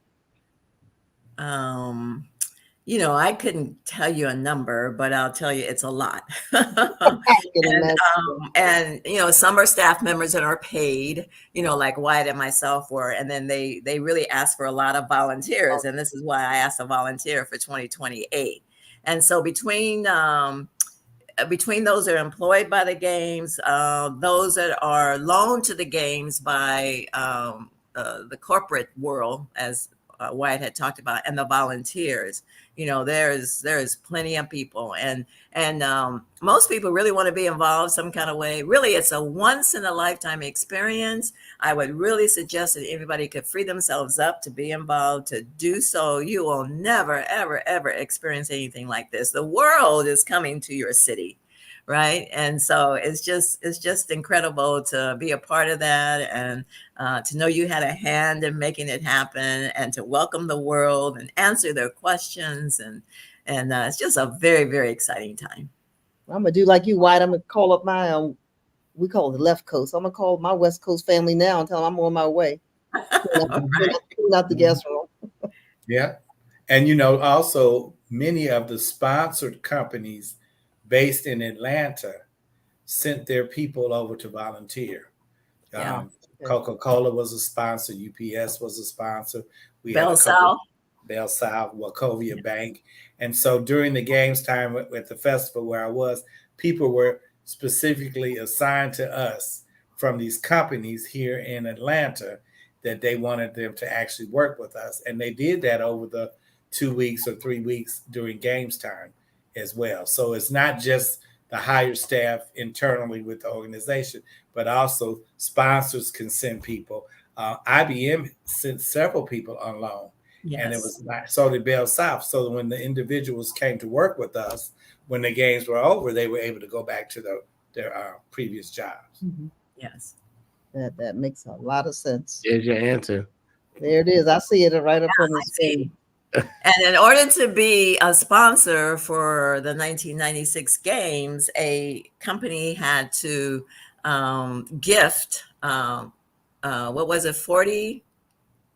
E: I couldn't tell you a number, but I'll tell you it's a lot.
D: I can imagine.
E: And some are staff members that are paid, like Wyatt and myself were, and then they really ask for a lot of volunteers, and this is why I asked a volunteer for 2028. And so between those that are employed by the games, those that are loaned to the games by the corporate world, as Wyatt had talked about, and the volunteers, there's plenty of people, and most people really want to be involved some kind of way. Really, it's a once in a lifetime experience. I would really suggest that everybody could free themselves up to be involved, to do so. You will never, ever, ever experience anything like this. The world is coming to your city. Right. And so it's just incredible to be a part of that, and to know you had a hand in making it happen, and to welcome the world and answer their questions. And it's just a very, very exciting time.
D: I'm going to do like you, Wyatt. I'm going to call up my, we call it the left coast. I'm going to call my West Coast family now and tell them I'm on my way. Not the guest room.
C: Yeah. And, also many of the sponsored companies based in Atlanta sent their people over to volunteer.
E: Yeah.
C: Coca-Cola was a sponsor. UPS was a sponsor. We
E: Bell South,
C: Wachovia Bank. And so during the games time at the festival where I was, people were specifically assigned to us from these companies here in Atlanta that they wanted them to actually work with us. And they did that over the 2 weeks or 3 weeks during games time as well. So it's not just the higher staff internally with the organization, but also sponsors can send people. IBM sent several people on loan. Yes. And it was so did Bell South. So when the individuals came to work with us, when the games were over, they were able to go back to their previous jobs.
D: Mm-hmm.
E: Yes.
D: That makes a lot of sense.
A: There's your answer.
D: There it is. I see it right up on the screen.
E: And in order to be a sponsor for the 1996 games, a company had to gift, what was it, 40?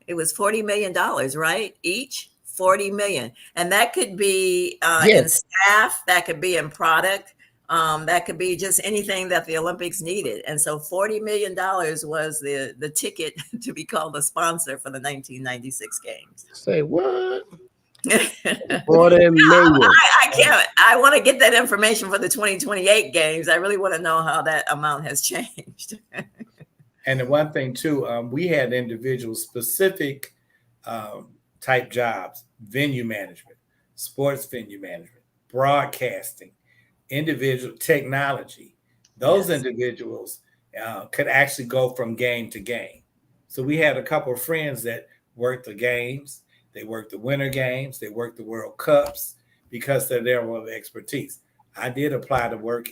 E: It was $40 million, right? Each $40 million. And that could be in staff, that could be in product, that could be just anything that the Olympics needed. And so $40 million was the ticket to be called a sponsor for the 1996 games.
A: Say what?
E: 40 million. I can't. I want to get that information for the 2028 games. I really want to know how that amount has changed.
C: And the one thing too, we had individual specific type jobs: venue management, sports venue management, broadcasting, individual technology. Those individuals could actually go from game to game. So we had a couple of friends that worked the games. They worked the Winter Games. They worked the World Cups because they're there with expertise. I did apply to work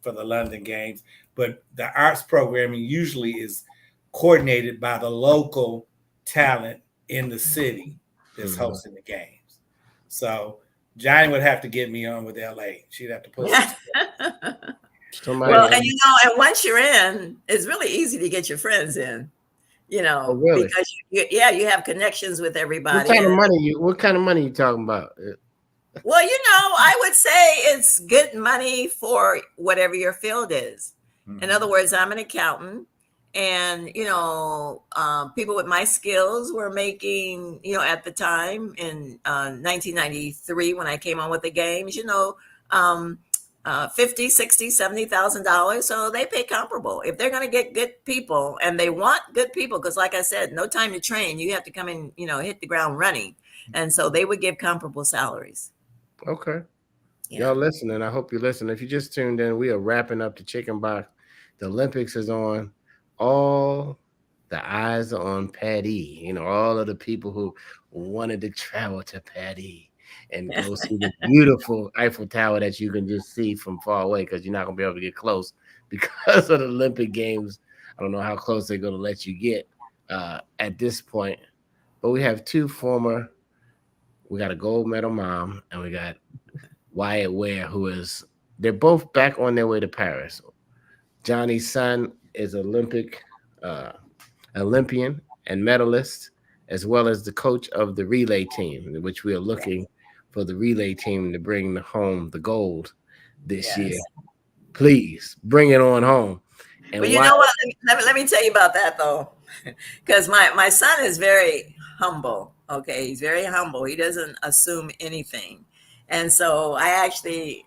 C: for the London Games, but the arts programming usually is coordinated by the local talent in the city that's hosting the games. So Johnny would have to get me on with LA. She'd have to put
E: well, and and once you're in, it's really easy to get your friends in.
A: Really?
E: Because you have connections with everybody.
A: What kind of money you talking about?
E: Well, I would say it's good money for whatever your field is. Mm-hmm. In other words, I'm an accountant, and people with my skills were making, at the time in 1993 when I came on with the games, $50,000, $60,000, $70,000. So they pay comparable. If they're going to get good people, and they want good people, because like I said, no time to train. You have to come in, hit the ground running. And so they would give comparable salaries.
A: Okay. Yeah. Y'all listening. I hope you listen. If you just tuned in, we are wrapping up the Chicken Box. The Olympics is on. All the eyes are on Patty. All of the people who wanted to travel to Patty and go see the beautiful Eiffel Tower that you can just see from far away, because you're not going to be able to get close because of the Olympic Games. I don't know how close they're going to let you get at this point. But we have we got a gold medal mom, and we got Wyatt Ware, they're both back on their way to Paris. Johnny's son is Olympian and medalist, as well as the coach of the relay team, in which we are looking for the relay team to bring home the gold this year. Please bring it on home. And
E: well, you know what? Let me tell you about that though, because my son is very humble. Okay, he's very humble. He doesn't assume anything, and so I actually,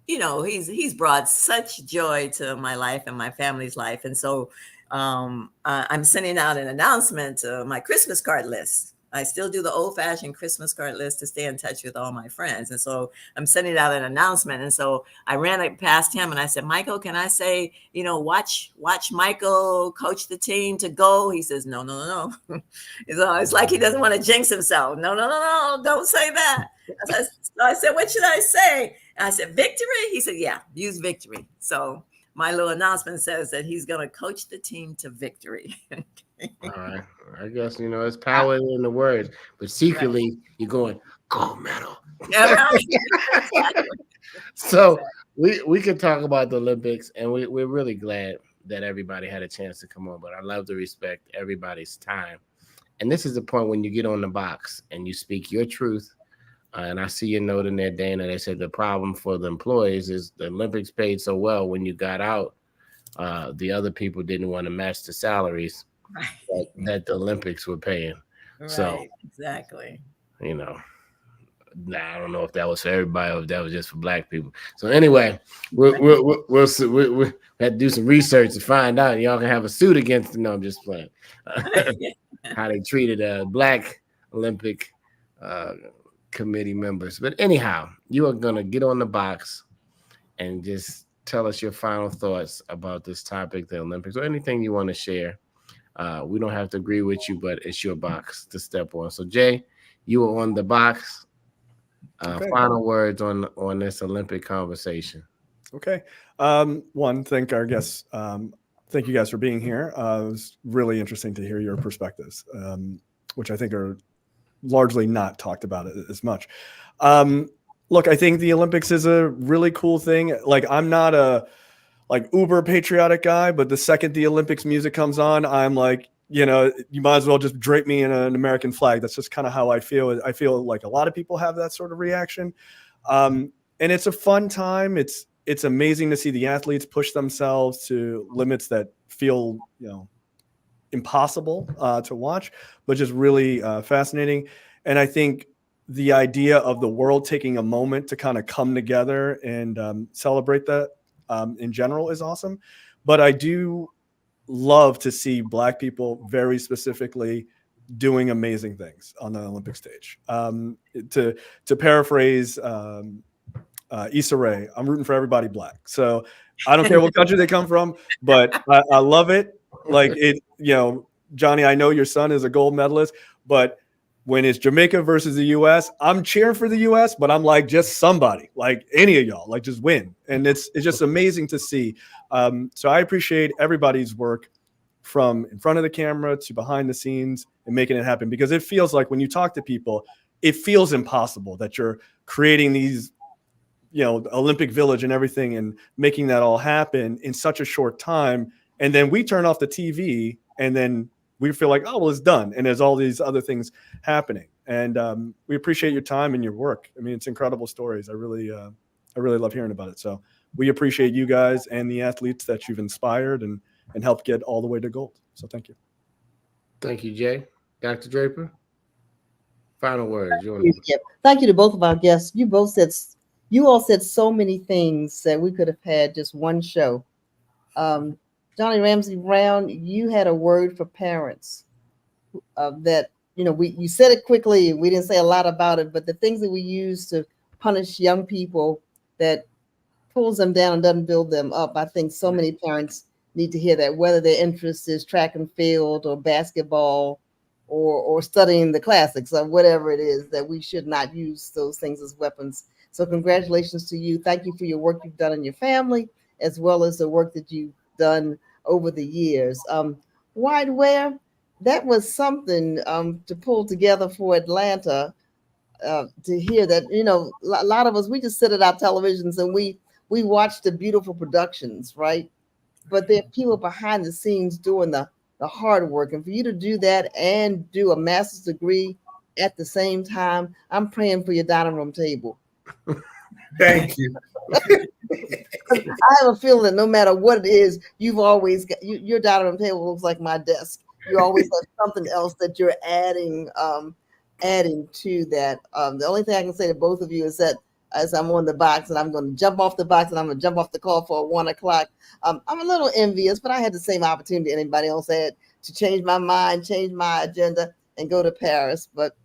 E: he's brought such joy to my life and my family's life, and so I'm sending out an announcement to my Christmas card list. I still do the old-fashioned Christmas card list to stay in touch with all my friends. And so I'm sending out an announcement. And so I ran it past him and I said, Michael, can I say, watch Michael coach the team to go? He says, no. So it's like he doesn't want to jinx himself. No, don't say that. So I said, what should I say? And I said, victory? He said, yeah, use victory. So my little announcement says that he's going to coach the team to victory.
A: All right. I guess, it's power in the words, but secretly you're going gold medal.
E: Yeah, right.
A: So we could talk about the Olympics, and we're really glad that everybody had a chance to come on, but I love to respect everybody's time. And this is the point when you get on the box and you speak your truth. And I see your note in there, Dana. They said the problem for the employees is the Olympics paid so well when you got out. The other people didn't want to match the salaries that the Olympics were paying.
E: Right,
A: so
E: exactly.
A: I don't know if that was for everybody or if that was just for Black people. So anyway, we'll see. We had to do some research to find out. Y'all can have a suit against them. No, I'm just playing. How they treated Black Olympic committee members. But anyhow, you are gonna get on the box and just tell us your final thoughts about this topic, the Olympics, or anything you want to share. We don't have to agree with you, but it's your box to step on. So Jay, you are on the box. Okay. Final words on this Olympic conversation.
B: Okay. One, thank our guests. Thank you guys for being here. It was really interesting to hear your perspectives, which I think are largely not talked about as much. Look, I think the Olympics is a really cool thing. Like, I'm not a uber patriotic guy, but the second the Olympics music comes on, I'm like, you might as well just drape me in an American flag. That's just kind of how I feel. I feel like a lot of people have that sort of reaction. And it's a fun time. It's amazing to see the athletes push themselves to limits that feel, impossible to watch, but just really fascinating. And I think the idea of the world taking a moment to kind of come together and celebrate that in general is awesome. But I do love to see Black people very specifically doing amazing things on the Olympic stage. To paraphrase Issa Rae, I'm rooting for everybody Black. So I don't care what country they come from, but I love it. Like it, Jonnie, I know your son is a gold medalist, but when it's Jamaica versus the U.S., I'm cheering for the U.S., but I'm like, just somebody, like any of y'all, like just win. And it's just amazing to see. So I appreciate everybody's work from in front of the camera to behind the scenes and making it happen, because it feels like when you talk to people, it feels impossible that you're creating these, Olympic Village and everything and making that all happen in such a short time. And then we turn off the TV and then we feel like, oh, well, it's done. And there's all these other things happening. And we appreciate your time and your work. I mean, it's incredible stories. I really love hearing about it. So we appreciate you guys and the athletes that you've inspired and helped get all the way to gold. So thank you.
A: Thank you, Jay. Dr. Draper, final words.
D: Thank you to both of our guests. You all said so many things that we could have had just one show. Jonnie Ramsey Brown, you had a word for parents that, you said it quickly. We didn't say a lot about it, but the things that we use to punish young people that pulls them down and doesn't build them up. I think so many parents need to hear that, whether their interest is track and field or basketball or studying the classics or whatever it is, that we should not use those things as weapons. So congratulations to you. Thank you for your work you've done in your family, as well as the work that you've done over the years. Ware, that was something to pull together for Atlanta, to hear that, a lot of us, we just sit at our televisions and we watch the beautiful productions, right? but there are people behind the scenes doing the hard work. And for you to do that and do a master's degree at the same time, I'm praying for your dining room table.
C: Thank you.
D: I have a feeling that no matter what it is, you've always got your dining room table looks like my desk. You always have something else that you're adding to that. The only thing I can say to both of you is that as I'm on the box and I'm going to jump off the box and I'm going to jump off the call for 1 o'clock, I'm a little envious, but I had the same opportunity anybody else had to change my mind, change my agenda, and go to Paris. But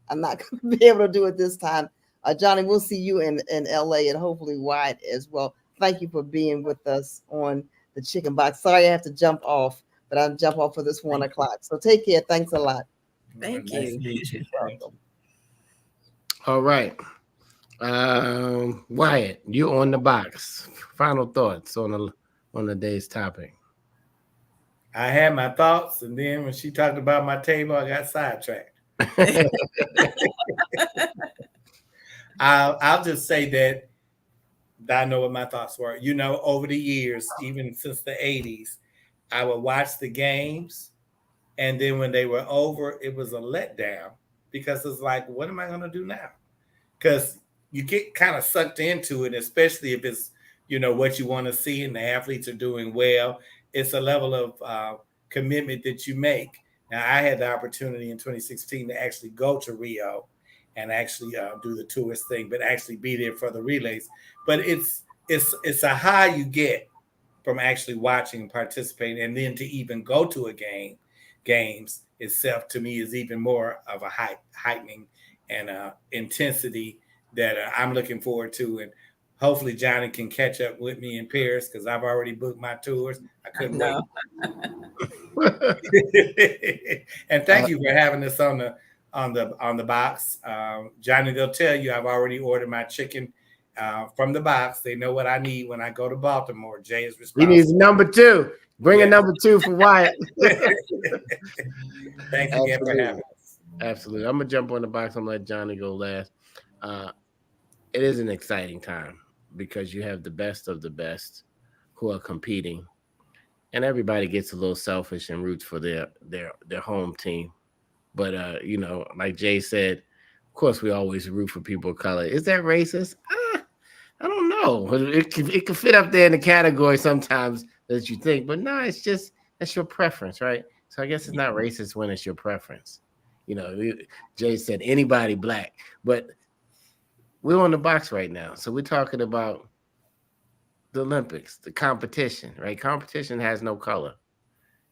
D: I'm not going to be able to do it this time. Jonnie, we'll see you in LA and hopefully Wyatt as well. Thank you for being with us on the Chicken Box. Sorry I have to jump off, but I'll jump off for this 1 o'clock. So take care. Thanks a lot.
E: Thank you.
A: All right. Wyatt, you on the box. Final thoughts on the day's topic.
C: I had my thoughts, and then when she talked about my table, I got sidetracked. I'll just say that I know what my thoughts were. You know, over the years, even since the 80s, I would watch the games, and then when they were over, it was a letdown because it's like, what am I going to do now? Because you get kind of sucked into it, especially if it's, you know, what you want to see and the athletes are doing well. It's a level of commitment that you make. Now, I had the opportunity in 2016 to actually go to Rio and actually do the tourist thing, but actually be there for the relays. But it's a high you get from actually watching and participating, and then to even go to a games itself, to me, is even more of a heightening and intensity that I'm looking forward to. And hopefully Jonnie can catch up with me in Paris because I've already booked my tours. I couldn't wait. And thank you for having us on the box. Jonnie, they'll tell you I've already ordered my chicken from the box. They know what I need when I go to Baltimore. Jay is responsible.
A: He needs number 2. Bring a number 2 for Wyatt.
C: Thank you again for having us.
A: Absolutely. I'm going to jump on the box. I'm going to let Jonnie go last. It is an exciting time because you have the best of the best who are competing, and everybody gets a little selfish and roots for their home team. But you know, like Jay said, of course we always root for people of color. Is that racist? I don't know. It can fit up there in the category sometimes that you think, but no, it's just that's your preference, right? So I guess it's not racist when it's your preference. You know, Jay said anybody black, but we're on the box right now. So we're talking about the Olympics, the competition, right? Competition has no color.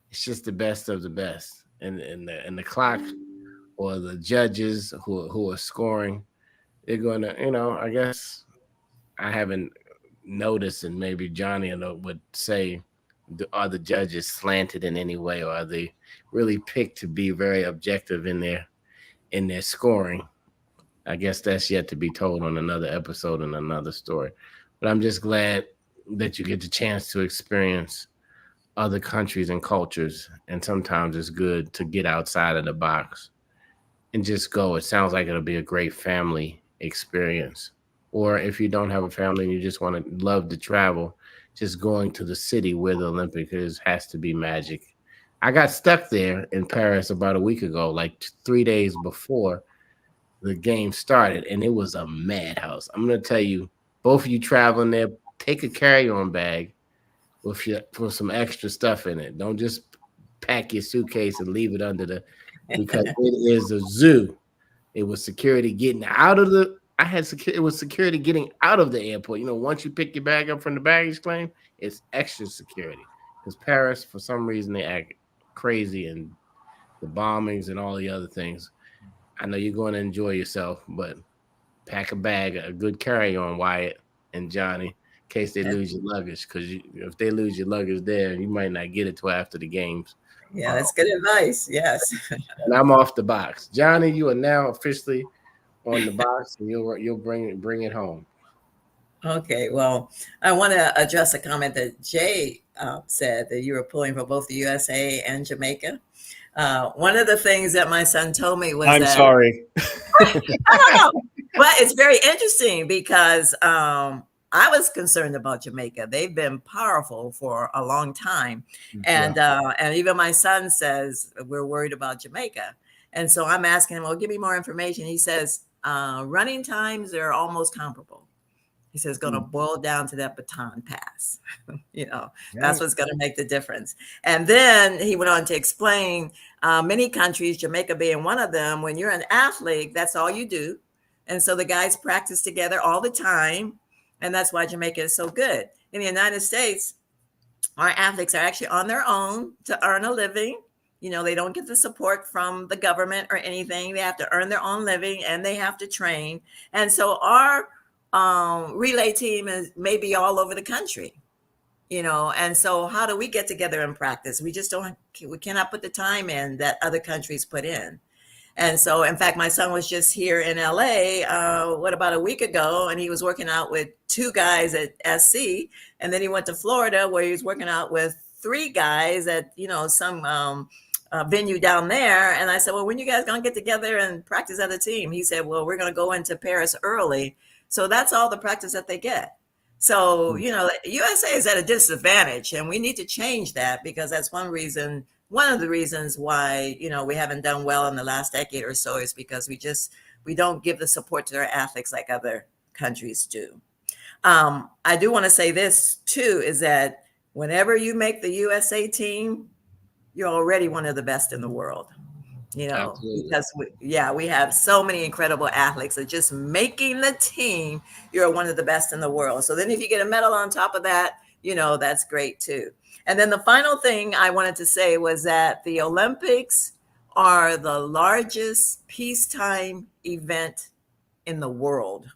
A: It's just the best of the best. And the clock or the judges who are scoring, they're going to, you know, I guess I haven't noticed, and maybe Jonnie would say, are the judges slanted in any way, or are they really picked to be very objective in their scoring? I guess that's yet to be told on another episode and another story. But I'm just glad that you get the chance to experience other countries and cultures. And sometimes it's good to get outside of the box and just go. It sounds like it'll be a great family experience. Or if you don't have a family and you just want to love to travel, just going to the city where the Olympics is has to be magic. I got stuck there in Paris about a week ago, like 3 days before the game started, and it was a madhouse. I'm going to tell you, both of you traveling there, take a carry-on bag with some extra stuff in it. Don't just pack your suitcase and leave it because it is a zoo. It was security getting out of it was security getting out of the airport. You know, once you pick your bag up from the baggage claim, it's extra security. Because Paris, for some reason, they act crazy, and the bombings and all the other things. I know you're going to enjoy yourself, but pack a bag, a good carry-on, Wyatt and Jonnie, in case they lose your luggage. Because if they lose your luggage there, you might not get it till after the games.
E: Yeah, that's good advice. Yes.
A: And I'm off the box. Jonnie, you are now officially on the box, and you'll bring it home.
E: Okay. Well, I want to address a comment that Jay said, that you were pulling for both the USA and Jamaica. One of the things that my son told me was
B: I'm sorry.
E: I don't know. But it's very interesting because I I was concerned about Jamaica. They've been powerful for a long time. And even my son says, we're worried about Jamaica. And so I'm asking him, well, give me more information. He says, running times are almost comparable. He says, going to boil down to that baton pass. That's what's going to make the difference. And then he went on to explain many countries, Jamaica being one of them, when you're an athlete, that's all you do. And so the guys practice together all the time. And that's why Jamaica is so good. In the United States, our athletes are actually on their own to earn a living. They don't get the support from the government or anything. They have to earn their own living and they have to train. And so our relay team is maybe all over the country, and so how do we get together and practice? We cannot put the time in that other countries put in. And so, in fact, my son was just here in LA, about a week ago, and he was working out with 2 guys at SC. And then he went to Florida where he was working out with 3 guys at, some venue down there. And I said, well, when you guys going to get together and practice as a team? He said, well, we're going to go into Paris early. So that's all the practice that they get. So, USA is at a disadvantage, and we need to change that, because that's one of the reasons why, we haven't done well in the last decade or so, is because we don't give the support to our athletes like other countries do. I do want to say this too, is that whenever you make the USA team, you're already one of the best in the world.
A: Absolutely.
E: Because we have so many incredible athletes that just making the team, you're one of the best in the world. So then if you get a medal on top of that, that's great too. And then the final thing I wanted to say was that the Olympics are the largest peacetime event in the world.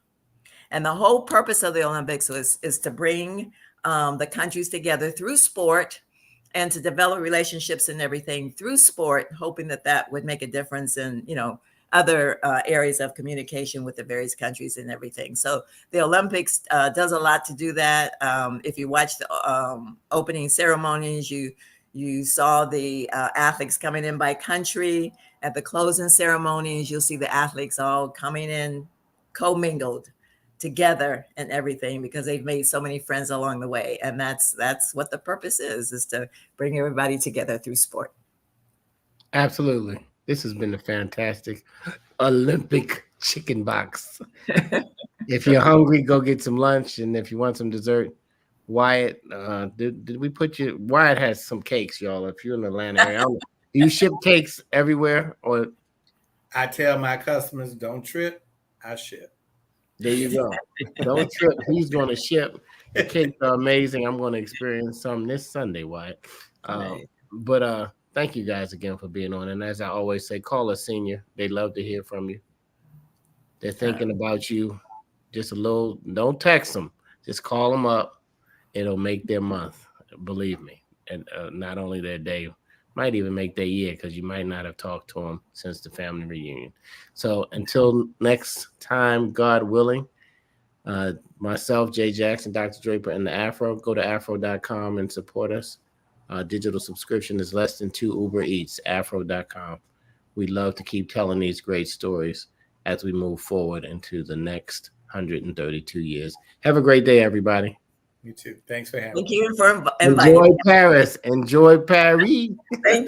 E: And the whole purpose of the Olympics is to bring the countries together through sport, and to develop relationships and everything through sport, hoping that would make a difference in, other areas of communication with the various countries and everything. So the Olympics does a lot to do that. If you watch the opening ceremonies, you saw the athletes coming in by country. At the closing ceremonies, you'll see the athletes all coming in commingled together and everything, because they've made so many friends along the way. And that's what the purpose is to bring everybody together through sport.
A: Absolutely. This has been a fantastic Olympic chicken box. If you're hungry, go get some lunch. And if you want some dessert, Wyatt, did we put you? Wyatt has some cakes, y'all. If you're in the Atlanta area, do you ship cakes everywhere? Or
C: I tell my customers, don't trip, I ship.
A: There you go. Don't trip. He's going to ship. The cakes are amazing. I'm going to experience some this Sunday, Wyatt. But thank you guys again for being on. And as I always say, call a senior. They love to hear from you. They're thinking about you. Just a little. Don't text them. Just call them up. It'll make their month. Believe me. And not only their day. Might even make their year, because you might not have talked to them since the family reunion. So until next time, God willing, myself, Jay Jackson, Dr. Draper, and the Afro, go to afro.com and support us. Digital subscription is less than 2 Uber Eats, afro.com. We love to keep telling these great stories as we move forward into the next 132 years. Have a great day, everybody.
C: You too. Thanks for having me.
E: Thank you for inviting me.
A: Enjoy Paris. Enjoy Paris.
E: Thank you.